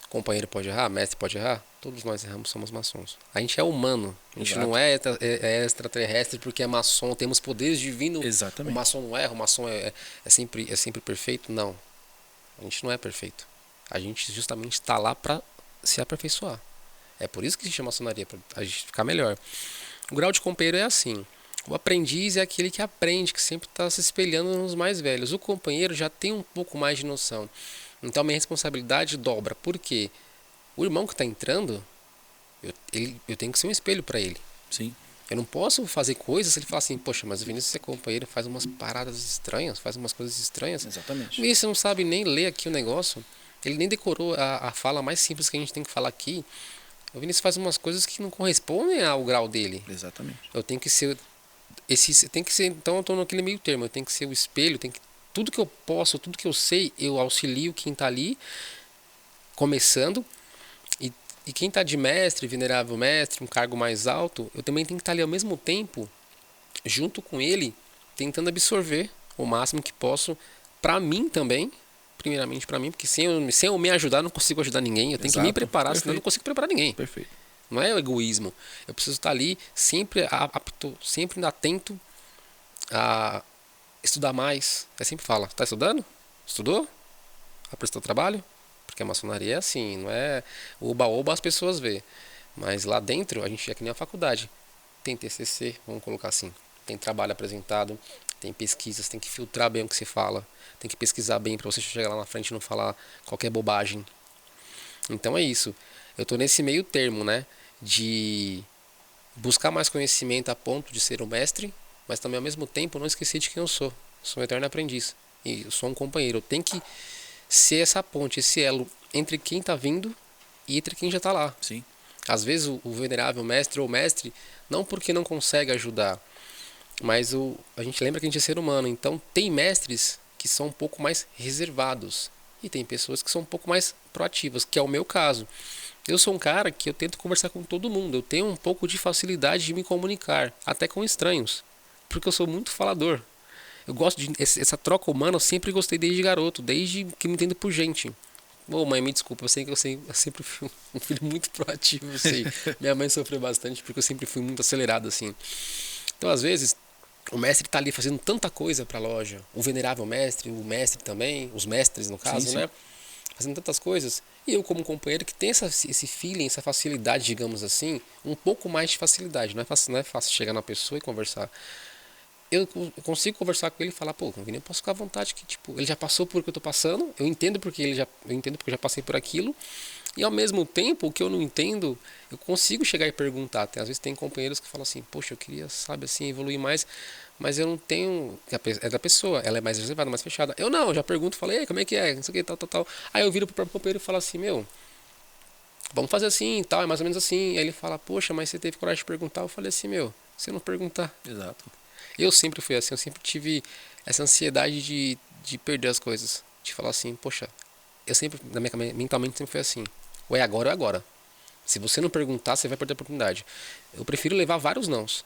O companheiro pode errar, mestre pode errar, todos nós erramos, somos maçons. A gente é humano, a gente não é extraterrestre porque é maçom, temos poderes divinos. Exatamente. O maçom não erra, o maçom é sempre perfeito. Não, a gente não é perfeito. A gente justamente está lá para se aperfeiçoar. É por isso que se chama maçonaria, para a gente ficar melhor. O grau de companheiro é assim. O aprendiz é aquele que aprende, que sempre está se espelhando nos mais velhos. O companheiro já tem um pouco mais de noção. Então a minha responsabilidade dobra. Por quê? O irmão que está entrando, eu tenho que ser um espelho para ele. Sim. Eu não posso fazer coisas se ele falar assim, poxa, mas o Vinícius é companheiro, faz umas paradas estranhas, faz umas coisas estranhas. Exatamente. E você não sabe nem ler aqui o negócio. Ele nem decorou a fala mais simples que a gente tem que falar aqui. O Vinícius faz umas coisas que não correspondem ao grau dele. Exatamente. Eu tenho que ser então eu tô naquele meio termo, eu tenho que ser o espelho, tudo que eu posso, tudo que eu sei, eu auxilio quem tá ali começando e quem tá de mestre, venerável mestre, um cargo mais alto, eu também tenho que estar ali ao mesmo tempo junto com ele, tentando absorver o máximo que posso para mim também, primeiramente para mim, porque sem eu me ajudar, eu não consigo ajudar ninguém. Eu tenho que me preparar, senão eu não consigo preparar ninguém. Perfeito. Não é o egoísmo. Eu preciso estar ali sempre apto, sempre atento a estudar mais. Eu sempre falo, tá estudando? Estudou? Aprestou trabalho? Porque a maçonaria é assim, não é oba-oba as pessoas vê. Mas lá dentro a gente é que nem a faculdade. Tem TCC, vamos colocar assim. Tem trabalho apresentado, tem pesquisas, tem que filtrar bem o que se fala. Tem que pesquisar bem para você chegar lá na frente e não falar qualquer bobagem. Então é isso. Eu tô nesse meio termo, né? De buscar mais conhecimento a ponto de ser um mestre, mas também ao mesmo tempo não esquecer de quem eu sou. Sou um eterno aprendiz. E eu sou um companheiro. Eu tenho que ser essa ponte, esse elo entre quem está vindo e entre quem já está lá. Sim. Às vezes o venerável mestre ou mestre, não porque não consegue ajudar, mas a gente lembra que a gente é ser humano. Então tem mestres que são um pouco mais reservados e tem pessoas que são um pouco mais proativas, que é o meu caso. Eu sou um cara que eu tento conversar com todo mundo. Eu tenho um pouco de facilidade de me comunicar, até com estranhos, porque eu sou muito falador. Eu gosto de essa troca humana, eu sempre gostei desde garoto, desde que me entendo por gente. Ô mãe, me desculpa, eu sempre fui um filho muito proativo, eu sei. Minha mãe sofreu bastante porque eu sempre fui muito acelerado assim. Então, às vezes, o mestre está ali fazendo tanta coisa para a loja, o venerável mestre, o mestre também, os mestres no caso, sim. né? Fazendo tantas coisas. E eu, como companheiro, que tem esse feeling, essa facilidade, digamos assim, um pouco mais de facilidade. Não é fácil chegar na pessoa e conversar. Eu consigo conversar com ele e falar, pô, eu posso ficar à vontade que, tipo, ele já passou por o que eu tô passando, eu entendo porque eu já passei por aquilo, e ao mesmo tempo, o que eu não entendo, eu consigo chegar e perguntar. Às vezes tem companheiros que falam assim, poxa, eu queria, sabe, assim, evoluir mais, mas eu não tenho, é da pessoa, ela é mais reservada, mais fechada. Eu não, eu já pergunto, falei, como é que é, não sei o que, tal. Aí eu viro pro próprio companheiro e falo assim, meu, vamos fazer assim e tal, é mais ou menos assim. Aí ele fala, poxa, mas você teve coragem de perguntar? Eu falei assim, meu, se eu não perguntar. Exato. Eu sempre fui assim, eu sempre tive essa ansiedade de perder as coisas. De falar assim, poxa, eu sempre, mentalmente sempre foi assim. Ou é agora ou é agora. Se você não perguntar, você vai perder a oportunidade. Eu prefiro levar vários nãos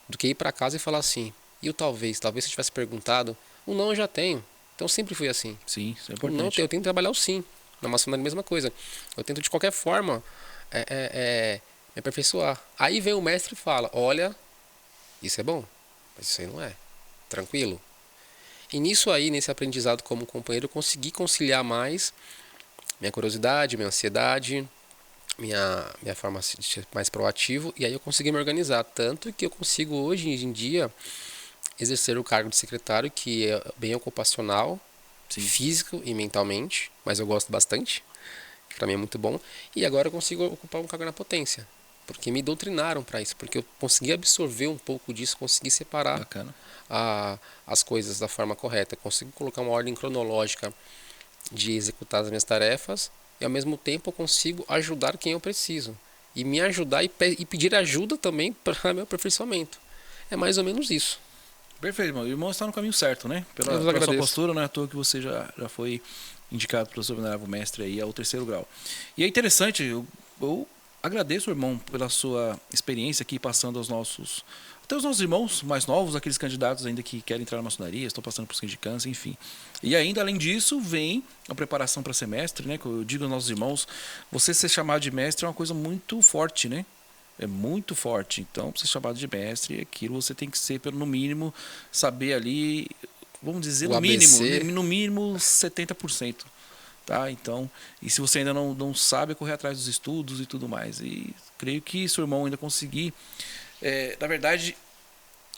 do que ir para casa e falar assim. E o talvez se eu tivesse perguntado, o não eu já tenho. Então sempre fui assim. Sim, isso é O não, importante. eu tento trabalhar o sim. Na maçonaria a mesma coisa. Eu tento de qualquer forma me aperfeiçoar. Aí vem o mestre e fala, olha, isso é bom, mas isso aí não é. Tranquilo. E nisso aí, nesse aprendizado como companheiro, eu consegui conciliar mais minha curiosidade, minha ansiedade, minha forma de ser mais proativo, e aí eu consegui me organizar. Tanto que eu consigo hoje em dia exercer o cargo de secretário, que é bem ocupacional, Sim. físico e mentalmente, mas eu gosto bastante, que para mim é muito bom. E agora eu consigo ocupar um cargo na potência, porque me doutrinaram para isso, porque eu consegui absorver um pouco disso, consegui separar Bacana. as coisas da forma correta, consigo colocar uma ordem cronológica de executar as minhas tarefas e ao mesmo tempo eu consigo ajudar quem eu preciso e me ajudar e pedir ajuda também para meu aperfeiçoamento. É mais ou menos isso. Perfeito, irmão. O irmão está no caminho certo, né? Eu Pela sua agradeço. postura, não é à toa que você já foi indicado pelo seu venerável mestre aí ao 3º grau. E é interessante, eu agradeço, irmão, pela sua experiência aqui passando até os nossos irmãos mais novos, aqueles candidatos ainda que querem entrar na maçonaria, estão passando por sindicância, enfim. E ainda, além disso, vem a preparação para semestre, né? Que eu digo aos nossos irmãos, você ser chamado de mestre é uma coisa muito forte, né? É muito forte. Então, para ser chamado de mestre, aquilo você tem que ser, no mínimo, saber ali, vamos dizer, O ABC. no mínimo 70%. Tá? Então, e se você ainda não sabe, é correr atrás dos estudos e tudo mais. E creio que seu irmão ainda conseguir, na verdade,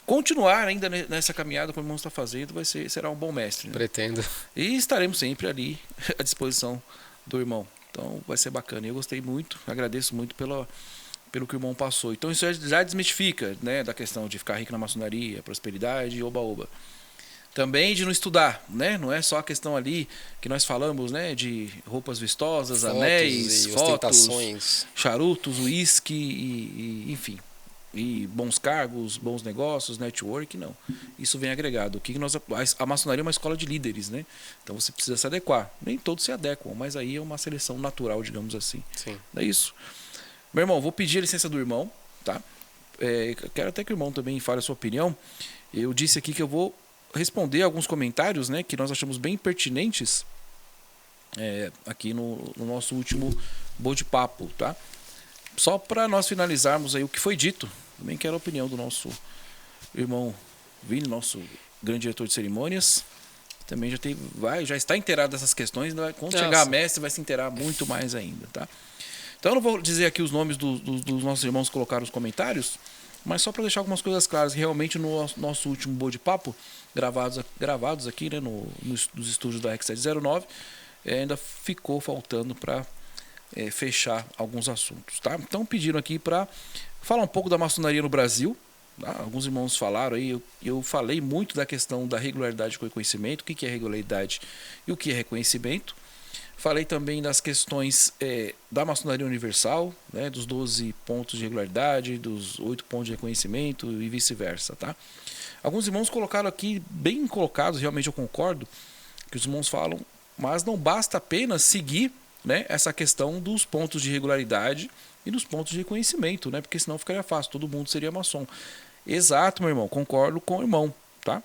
continuar ainda nessa caminhada que o irmão está fazendo, será um bom mestre. Né? Pretendo. E estaremos sempre ali à disposição do irmão. Então, vai ser bacana. Eu gostei muito, agradeço muito pelo que o irmão passou. Então isso já desmistifica, né, da questão de ficar rico na maçonaria, prosperidade, oba-oba. Também de não estudar, né? Não é só a questão ali que nós falamos, né? De roupas vistosas, Fotos anéis, e fotos, ostentações. charutos, uísque enfim. E bons cargos, bons negócios, network, não. Isso vem agregado. O que nós, a maçonaria é uma escola de líderes, né? Então você precisa se adequar. Nem todos se adequam, mas aí é uma seleção natural, digamos assim. Sim. É isso. Meu irmão, vou pedir a licença do irmão, tá? Quero até que o irmão também fale a sua opinião. Eu disse aqui que eu vou responder alguns comentários, né, que nós achamos bem pertinentes aqui no nosso último bate-papo, tá? Só para nós finalizarmos aí o que foi dito, também quero a opinião do nosso irmão Vini, nosso grande diretor de cerimônias. Também já está inteirado dessas questões, né? Quando chegar a mestre vai se inteirar muito mais ainda, tá? Então eu não vou dizer aqui os nomes dos nossos irmãos que colocaram os comentários, mas só para deixar algumas coisas claras, realmente no nosso último bate-papo, gravados aqui, né, nos estúdios da X709, ainda ficou faltando para fechar alguns assuntos, tá? Então pediram aqui para falar um pouco da maçonaria no Brasil, tá? Alguns irmãos falaram aí, eu falei muito da questão da regularidade com reconhecimento, o que é regularidade e o que é reconhecimento. Falei também das questões da maçonaria universal, né, dos 12 pontos de regularidade, dos 8 pontos de reconhecimento e vice-versa, tá? Alguns irmãos colocaram aqui, bem colocados, realmente eu concordo, que os irmãos falam, mas não basta apenas seguir, né, essa questão dos pontos de regularidade e dos pontos de reconhecimento, né, porque senão ficaria fácil, todo mundo seria maçom. Exato, meu irmão, concordo com o irmão, tá?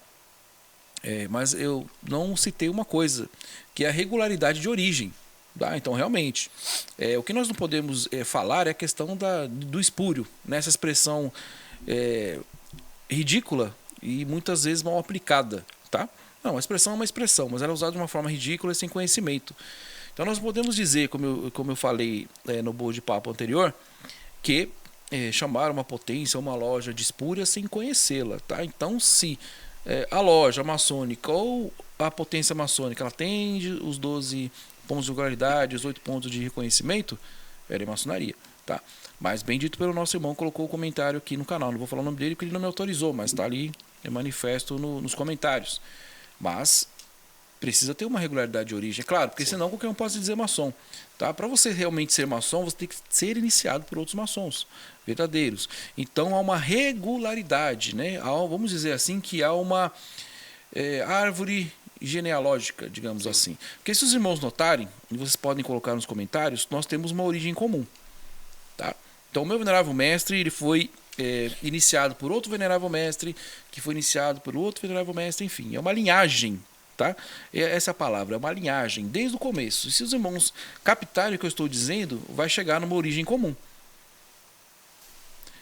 Mas eu não citei uma coisa, que é a regularidade de origem. Tá? Então, realmente, o que nós não podemos falar é a questão do espúrio, né? Essa expressão ridícula e muitas vezes mal aplicada. Tá? Não, a expressão é uma expressão, mas ela é usada de uma forma ridícula e sem conhecimento. Então, nós podemos dizer, como eu falei no bate-papo anterior, que chamar uma potência, uma loja de espúria sem conhecê-la. Tá? Então, se a loja maçônica ou a potência maçônica ela atende os 12 pontos de regularidade, os 8 pontos de reconhecimento, ela é maçonaria, tá? Mas bem dito pelo nosso irmão, colocou o comentário aqui no canal, não vou falar o nome dele porque ele não me autorizou, mas está ali, manifesto nos comentários. Mas precisa ter uma regularidade de origem, é claro, porque senão qualquer um pode dizer maçom, tá? Para você realmente ser maçom, você tem que ser iniciado por outros maçons verdadeiros. Então há uma regularidade, né? Vamos dizer assim que há uma árvore genealógica, digamos assim. Porque se os irmãos notarem, e vocês podem colocar nos comentários, nós temos uma origem comum, tá? Então o meu venerável mestre, ele foi iniciado por outro venerável mestre, que foi iniciado por outro venerável mestre, enfim, é uma linhagem. Tá? Essa é a palavra, é uma linhagem, desde o começo. E se os irmãos captarem o que eu estou dizendo, vai chegar numa origem comum.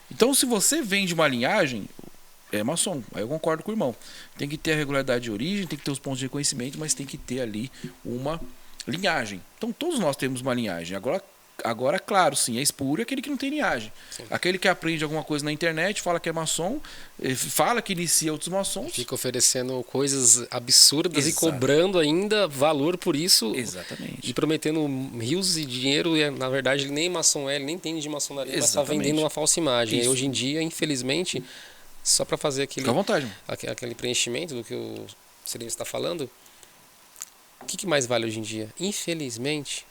Então, se você vem de uma linhagem, é maçom, aí eu concordo com o irmão. Tem que ter a regularidade de origem, tem que ter os pontos de reconhecimento, mas tem que ter ali uma linhagem. Então, todos nós temos uma linhagem. Agora, claro, sim, é espúrio aquele que não tem linhagem. Sim. Aquele que aprende alguma coisa na internet, fala que é maçom, fala que inicia outros maçons. Fica oferecendo coisas absurdas. Exato. E cobrando ainda valor por isso. Exatamente. E prometendo rios de dinheiro. E, na verdade, ele nem maçom ele nem entende de maçonaria, mas está vendendo uma falsa imagem. Isso. E hoje em dia, infelizmente, só para fazer aquele, fica à vontade. Aquele preenchimento do que o Serenio está falando, o que mais vale hoje em dia? Infelizmente,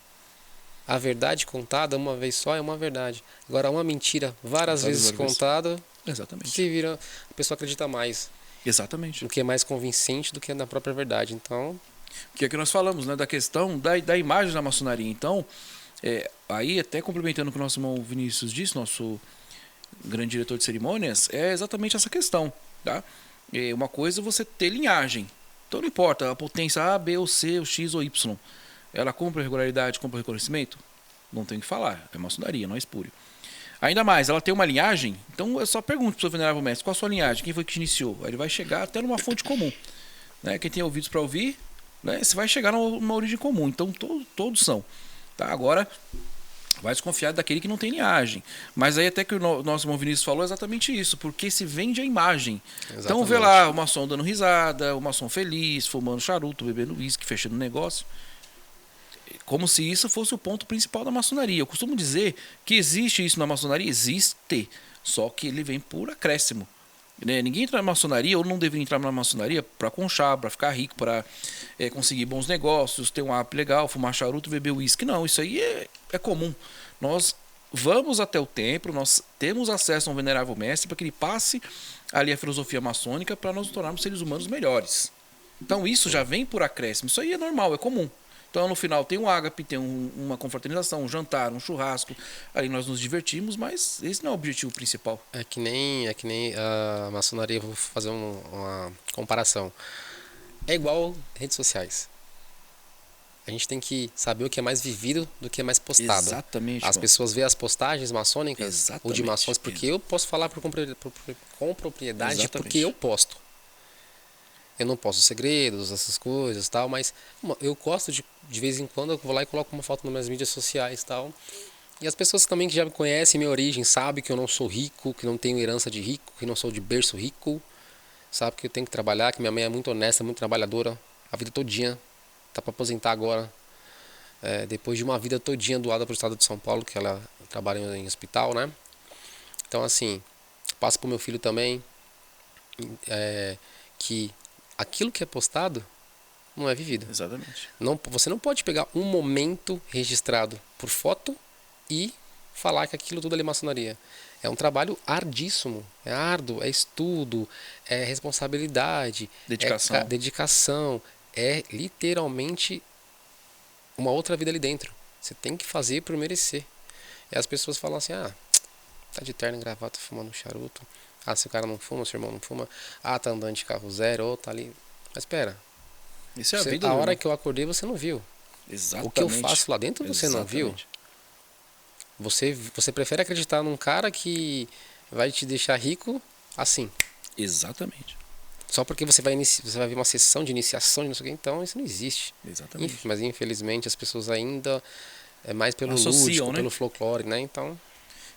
a verdade contada uma vez só é uma verdade. Agora, uma mentira várias vezes contada, exatamente, que vira, a pessoa acredita mais. Exatamente. O que é mais convincente do que na própria verdade. Então, que é que nós falamos, né, da questão da imagem da maçonaria. Então, aí até complementando o que o nosso irmão Vinícius disse, nosso grande diretor de cerimônias, é exatamente essa questão, tá? Uma coisa é você ter linhagem. Então não importa a potência A, B ou C, ou X ou Y. Ela cumpre a regularidade, cumpre o reconhecimento? Não tem o que falar, é maçonaria, não é espúrio. Ainda mais, ela tem uma linhagem, então eu só pergunto para o seu venerável mestre, qual a sua linhagem, quem foi que te iniciou? Aí ele vai chegar até numa fonte comum. Né? Quem tem ouvidos para ouvir, né? Você vai chegar numa origem comum, então todos são. Tá? Agora, vai desconfiar daquele que não tem linhagem. Mas aí até que o nosso irmão Vinícius falou exatamente isso, porque se vende a imagem. Exatamente. Então vê lá o maçom dando risada, o maçom feliz, fumando charuto, bebendo uísque, fechando negócio. Como se isso fosse o ponto principal da maçonaria. Eu costumo dizer que existe isso na maçonaria? Existe, só que ele vem por acréscimo. né? Ninguém entra na maçonaria ou não deveria entrar na maçonaria para conchar, para ficar rico, para conseguir bons negócios, ter um app legal, fumar charuto, beber uísque. Não, isso aí é comum. Nós vamos até o templo, nós temos acesso a um venerável mestre para que ele passe ali a filosofia maçônica para nós nos tornarmos seres humanos melhores. Então isso já vem por acréscimo. Isso aí é normal, é comum. Então no final tem um ágape, tem uma confraternização, um jantar, um churrasco. Aí nós nos divertimos, mas esse não é o objetivo principal. É que nem a maçonaria, vou fazer uma comparação. É igual redes sociais. A gente tem que saber o que é mais vivido do que é mais postado. Exatamente. As pessoas veem as postagens maçônicas ou de Exatamente. maçons porque eu posso falar com propriedade Exatamente. porque eu posto. Eu não posto segredos, essas coisas e tal, mas eu gosto de vez em quando eu vou lá e coloco uma foto nas minhas mídias sociais e tal. E as pessoas também que já me conhecem minha origem, sabem que eu não sou rico, que não tenho herança de rico, que não sou de berço rico, sabe que eu tenho que trabalhar, que minha mãe é muito honesta, muito trabalhadora, a vida todinha, tá para aposentar agora, depois de uma vida todinha doada para o estado de São Paulo, que ela trabalha em hospital, né? Então assim, passo pro meu filho também, que aquilo que é postado não é vivido. Exatamente. Você não pode pegar um momento registrado por foto e falar que aquilo tudo é maçonaria. É um trabalho ardíssimo, é árduo, é estudo, é responsabilidade, dedicação, é literalmente uma outra vida ali dentro. Você tem que fazer por merecer. E as pessoas falam assim, tá de terno e gravata fumando charuto. Se o cara não fuma, seu irmão não fuma. Tá andando de carro zero, ou tá ali. Mas espera. Isso é a vida. A hora que eu acordei, você não viu. Exatamente. O que eu faço lá dentro, você não viu. Você prefere acreditar num cara que vai te deixar rico assim. Exatamente. Só porque você vai ver uma sessão de iniciação de não sei o que, então isso não existe. Exatamente. Mas infelizmente as pessoas ainda mais pelo associam, lúdico, né? pelo folclore, né? Então...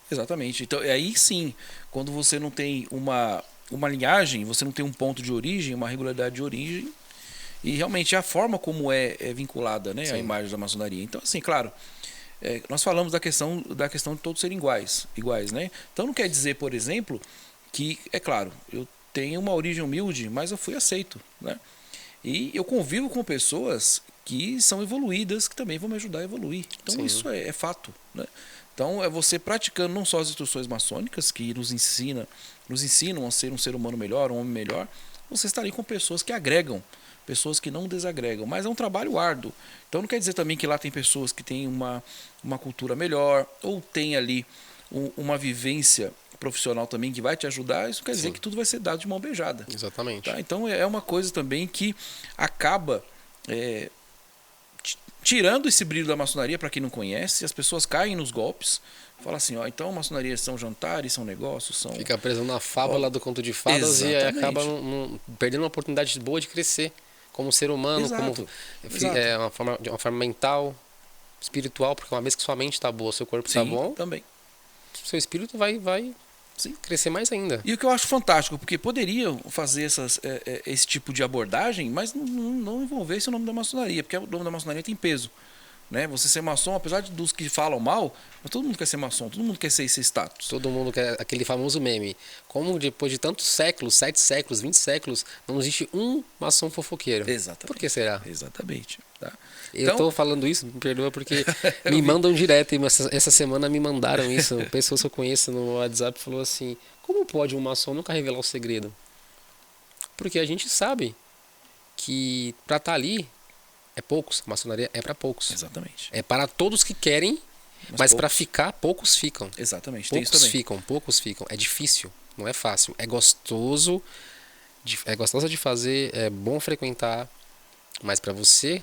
Exatamente. Então, aí sim, quando você não tem uma linhagem, você não tem um ponto de origem, uma regularidade de origem, e realmente a forma como é vinculada, né, a imagem da maçonaria. Então, assim, claro, nós falamos da questão de todos serem iguais, né? Então não quer dizer, por exemplo, que, é claro, eu tenho uma origem humilde, mas eu fui aceito, né? E eu convivo com pessoas que são evoluídas, que também vão me ajudar a evoluir. Então isso é fato, né? Então é você praticando não só as instruções maçônicas que nos ensinam a ser um ser humano melhor, um homem melhor, você está ali com pessoas que agregam, pessoas que não desagregam, mas é um trabalho árduo. Então não quer dizer também que lá tem pessoas que têm uma cultura melhor, ou tem ali uma vivência profissional também que vai te ajudar. Isso quer dizer que tudo vai ser dado de mão beijada. Exatamente. Tá? Então é uma coisa também que acaba tirando esse brilho da maçonaria para quem não conhece. As pessoas caem nos golpes, falam assim, então maçonaria são jantares, são negócios, são... Fica preso na fábula do conto de fadas. Exatamente. E acaba perdendo uma oportunidade boa de crescer como ser humano. Exato. Uma forma mental, espiritual, porque uma vez que sua mente está boa, seu corpo está bom, também. Seu espírito vai crescer mais ainda. E o que eu acho fantástico, porque poderiam fazer esse tipo de abordagem, mas não envolvesse o nome da maçonaria, porque o nome da maçonaria tem peso. Né? Você ser maçom, apesar dos que falam mal, mas todo mundo quer ser maçom, todo mundo quer ser esse status. Todo mundo quer aquele famoso meme. Como depois de tantos séculos, 7 séculos, 20 séculos, não existe um maçom fofoqueiro. Exatamente. Por que será? Exatamente. Tá? Eu estou falando isso, me perdoa, porque me mandam direto. E essa semana me mandaram isso. Pessoas que eu conheço no WhatsApp falou assim, como pode um maçom nunca revelar o segredo? Porque a gente sabe que para estar ali é poucos. A maçonaria é para poucos. Exatamente. É para todos que querem, mas para ficar, poucos ficam. Exatamente. Poucos ficam. É difícil, não é fácil. É gostoso de fazer, é bom frequentar, mas para você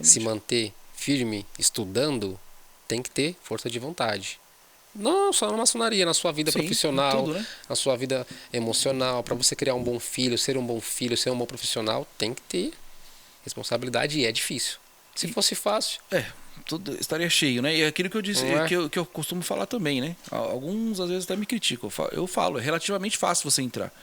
se manter firme, estudando, tem que ter força de vontade. Não só na maçonaria, na sua vida profissional, tudo, né? Na sua vida emocional, para você criar um bom filho, ser um bom profissional, tem que ter responsabilidade, e é difícil. Se fosse fácil, tudo estaria cheio, né? E é aquilo que eu disse, que eu costumo falar também, né? Alguns às vezes até me criticam. Eu falo, é relativamente fácil você entrar.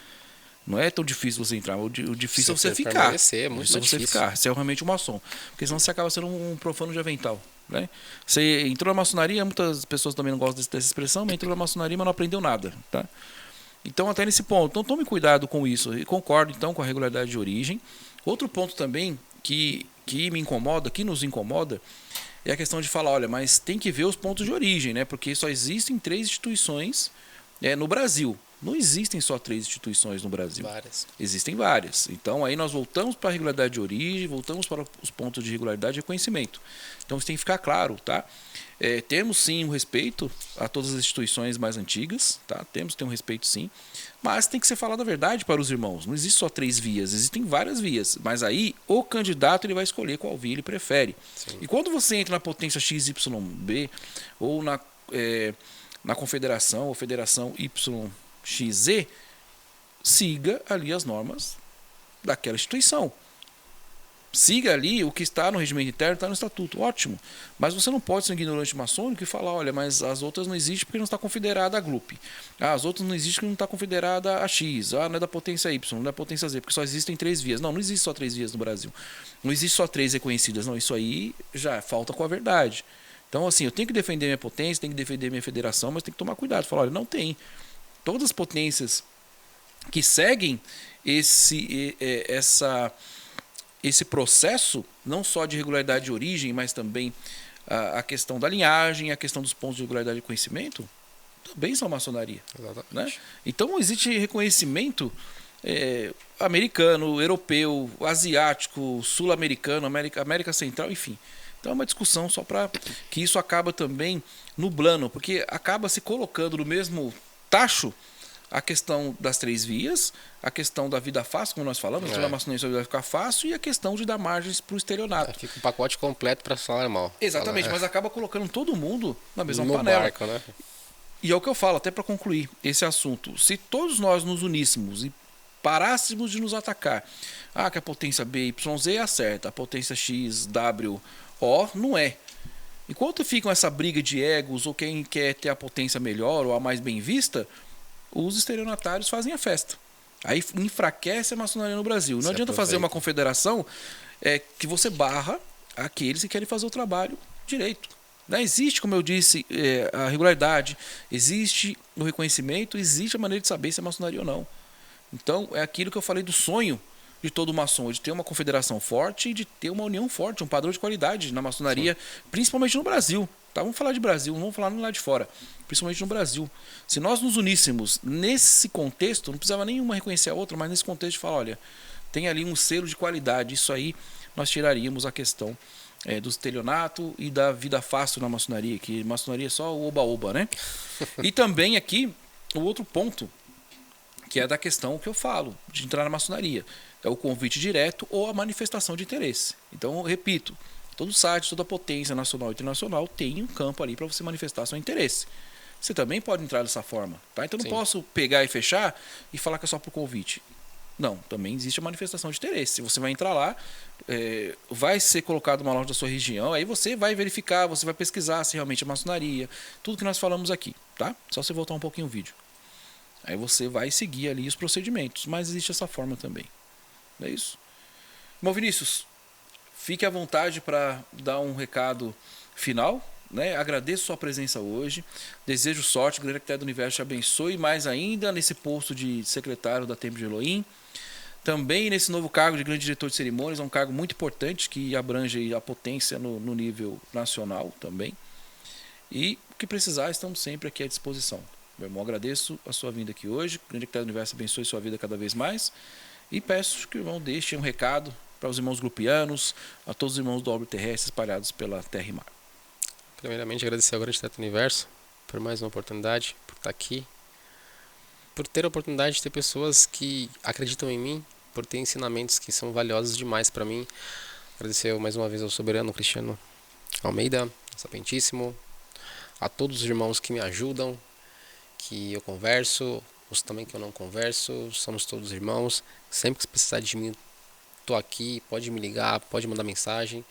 Não é tão difícil você entrar. O difícil é você ficar. É muito mais difícil. Você é realmente um maçom. Porque senão você acaba sendo um profano de avental. Né? Você entrou na maçonaria, muitas pessoas também não gostam dessa expressão, mas entrou na maçonaria, mas não aprendeu nada. Tá? Então, até nesse ponto. Então, tome cuidado com isso. E concordo, então, com a regularidade de origem. Outro ponto também que me incomoda, que nos incomoda, é a questão de falar, olha, mas tem que ver os pontos de origem, né? Porque só existem 3 instituições no Brasil. Não existem só 3 instituições no Brasil. Várias. Existem várias. Então, aí nós voltamos para a regularidade de origem, voltamos para os pontos de regularidade e reconhecimento. Então, isso tem que ficar claro, tá? Temos sim um respeito a todas as instituições mais antigas, tá? Temos que ter um respeito sim, mas tem que ser falado a verdade para os irmãos. Não existe só 3 vias, existem várias vias, mas aí o candidato ele vai escolher qual via ele prefere. Sim. E quando você entra na potência XYB ou na confederação ou federação YXZ, siga ali as normas daquela instituição. Siga ali o que está no regimento interno, está no estatuto, ótimo. Mas você não pode ser um ignorante maçônico e falar, olha, mas as outras não existem porque não está confederada a GLUP. As outras não existem porque não está confederada a X. Não é da potência Y, não é da potência Z, porque só existem 3 vias. Não existe só 3 vias no Brasil. Não existe só 3 reconhecidas. Não, isso aí já falta com a verdade. Então, assim, eu tenho que defender minha potência, tenho que defender minha federação, mas tenho que tomar cuidado. Falar, olha, não tem. Todas as potências que seguem esse processo, não só de regularidade de origem, mas também a questão da linhagem, a questão dos pontos de regularidade de conhecimento, também são maçonaria. Exatamente. Né? Então existe reconhecimento americano, europeu, asiático, sul-americano, América Central, enfim. Então é uma discussão só para que isso acaba também nublando, porque acaba se colocando no mesmo tacho a questão das 3 vias, a questão da vida fácil, como nós falamos, a maçonaria só vai ficar fácil, e a questão de dar margens para o estelionato. Fica o pacote completo para falar mal. Exatamente, mas acaba colocando todo mundo na mesma no panela. barco, né? E é o que eu falo, até para concluir esse assunto. Se todos nós nos uníssemos e parássemos de nos atacar, que a potência BYZ é a certa, a potência XWO não é. Enquanto ficam essa briga de egos, ou quem quer ter a potência melhor ou a mais bem vista, os estelionatários fazem a festa. Aí enfraquece a maçonaria no Brasil. Não adianta fazer uma confederação que você barra aqueles que querem fazer o trabalho direito. Não existe, como eu disse, a regularidade, existe o reconhecimento, existe a maneira de saber se é maçonaria ou não. Então, é aquilo que eu falei do sonho de todo maçom, de ter uma confederação forte e de ter uma união forte, um padrão de qualidade na maçonaria, sim, principalmente no Brasil. Tá? Vamos falar de Brasil, não vamos falar lá de fora, principalmente no Brasil. Se nós nos uníssemos nesse contexto, não precisava nenhuma reconhecer a outra, mas nesse contexto de falar, olha, tem ali um selo de qualidade, isso aí nós tiraríamos a questão do estelionato e da vida fácil na maçonaria, que maçonaria é só o oba-oba, né? E também aqui, o outro ponto, que é da questão que eu falo, de entrar na maçonaria. É o convite direto ou a manifestação de interesse. Então, eu repito, todo site, toda potência nacional e internacional tem um campo ali para você manifestar seu interesse. Você também pode entrar dessa forma, tá? Então, não posso pegar e fechar e falar que é só por convite. Não, também existe a manifestação de interesse. Você vai entrar lá, vai ser colocado uma loja da sua região, aí você vai verificar, você vai pesquisar se realmente é maçonaria, tudo que nós falamos aqui, tá? Só você voltar um pouquinho o vídeo. Aí você vai seguir ali os procedimentos, mas existe essa forma também. É isso. Irmão Vinícius, fique à vontade para dar um recado final, né? Agradeço sua presença hoje, desejo sorte, grande arquiteto do universo te abençoe mais ainda nesse posto de secretário da Templo de Elohim, também nesse novo cargo de grande diretor de cerimônias, é um cargo muito importante que abrange a potência no nível nacional também, e o que precisar estamos sempre aqui à disposição. Meu irmão, agradeço a sua vinda aqui hoje, grande arquiteto do universo abençoe sua vida cada vez mais, e peço que o irmão deixe um recado para os irmãos grupianos, a todos os irmãos do orbe terrestre espalhados pela terra e mar. Primeiramente, agradecer ao Grande Teto Universo por mais uma oportunidade, por estar aqui, por ter a oportunidade de ter pessoas que acreditam em mim, por ter ensinamentos que são valiosos demais para mim. Agradecer mais uma vez ao soberano Cristiano Almeida, sapientíssimo, a todos os irmãos que me ajudam, que eu converso, os também que eu não converso, somos todos irmãos. Sempre que precisar de mim, estou aqui, pode me ligar, pode mandar mensagem,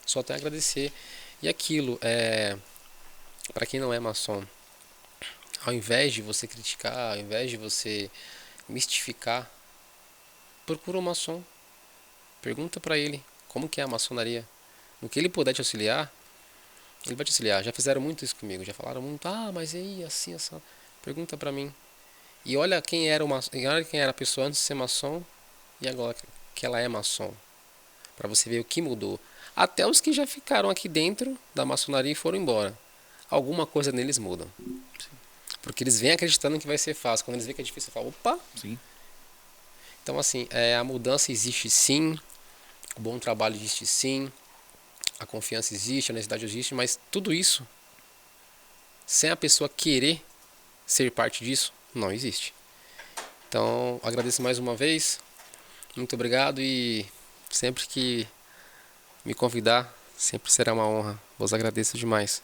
só tenho a agradecer. E aquilo, para quem não é maçom, ao invés de você criticar, ao invés de você mistificar, procura um maçom, pergunta para ele como que é a maçonaria, no que ele puder te auxiliar, ele vai te auxiliar. Já fizeram muito isso comigo, já falaram muito, mas aí, assim, assim, pergunta para mim. E olha quem era olha quem era a pessoa antes de ser maçom e agora que ela é maçom. Para você ver o que mudou. Até os que já ficaram aqui dentro da maçonaria e foram embora. Alguma coisa neles muda. Porque eles vêm acreditando que vai ser fácil. Quando eles veem que é difícil, eles falam, opa! Sim. Então, assim, a mudança existe sim, o bom trabalho existe sim, a confiança existe, a honestidade existe, mas tudo isso, sem a pessoa querer ser parte disso, não existe. Então, agradeço mais uma vez, muito obrigado e sempre que me convidar, sempre será uma honra. Vos agradeço demais.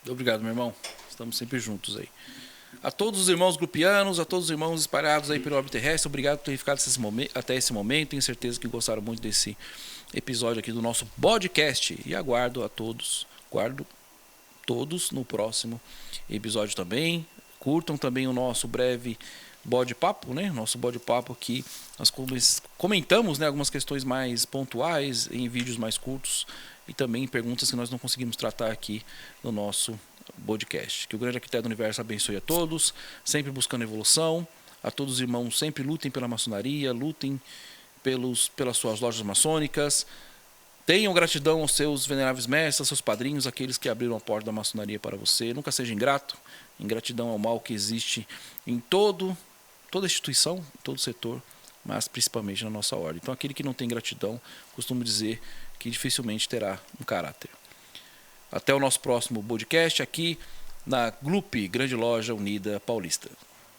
Obrigado, meu irmão. Estamos sempre juntos aí. A todos os irmãos grupianos, a todos os irmãos espalhados aí pelo orbe terrestre, obrigado por terem ficado até esse momento. Tenho certeza que gostaram muito desse episódio aqui do nosso podcast. E aguardo todos no próximo episódio também. Curtam também o nosso breve bode-papo, né? Nosso bode-papo aqui. Nós comentamos, né, algumas questões mais pontuais em vídeos mais curtos e também perguntas que nós não conseguimos tratar aqui no nosso podcast. Que o grande arquiteto do universo abençoe a todos, sempre buscando evolução. A todos os irmãos, sempre lutem pela maçonaria, lutem pelas suas lojas maçônicas. Tenham gratidão aos seus veneráveis mestres, aos seus padrinhos, aqueles que abriram a porta da maçonaria para você. Nunca seja ingrato. Ingratidão ao mal que existe em toda instituição, em todo setor, mas principalmente na nossa ordem. Então, aquele que não tem gratidão, costumo dizer que dificilmente terá um caráter. Até o nosso próximo podcast aqui na Glupe Grande Loja Unida Paulista.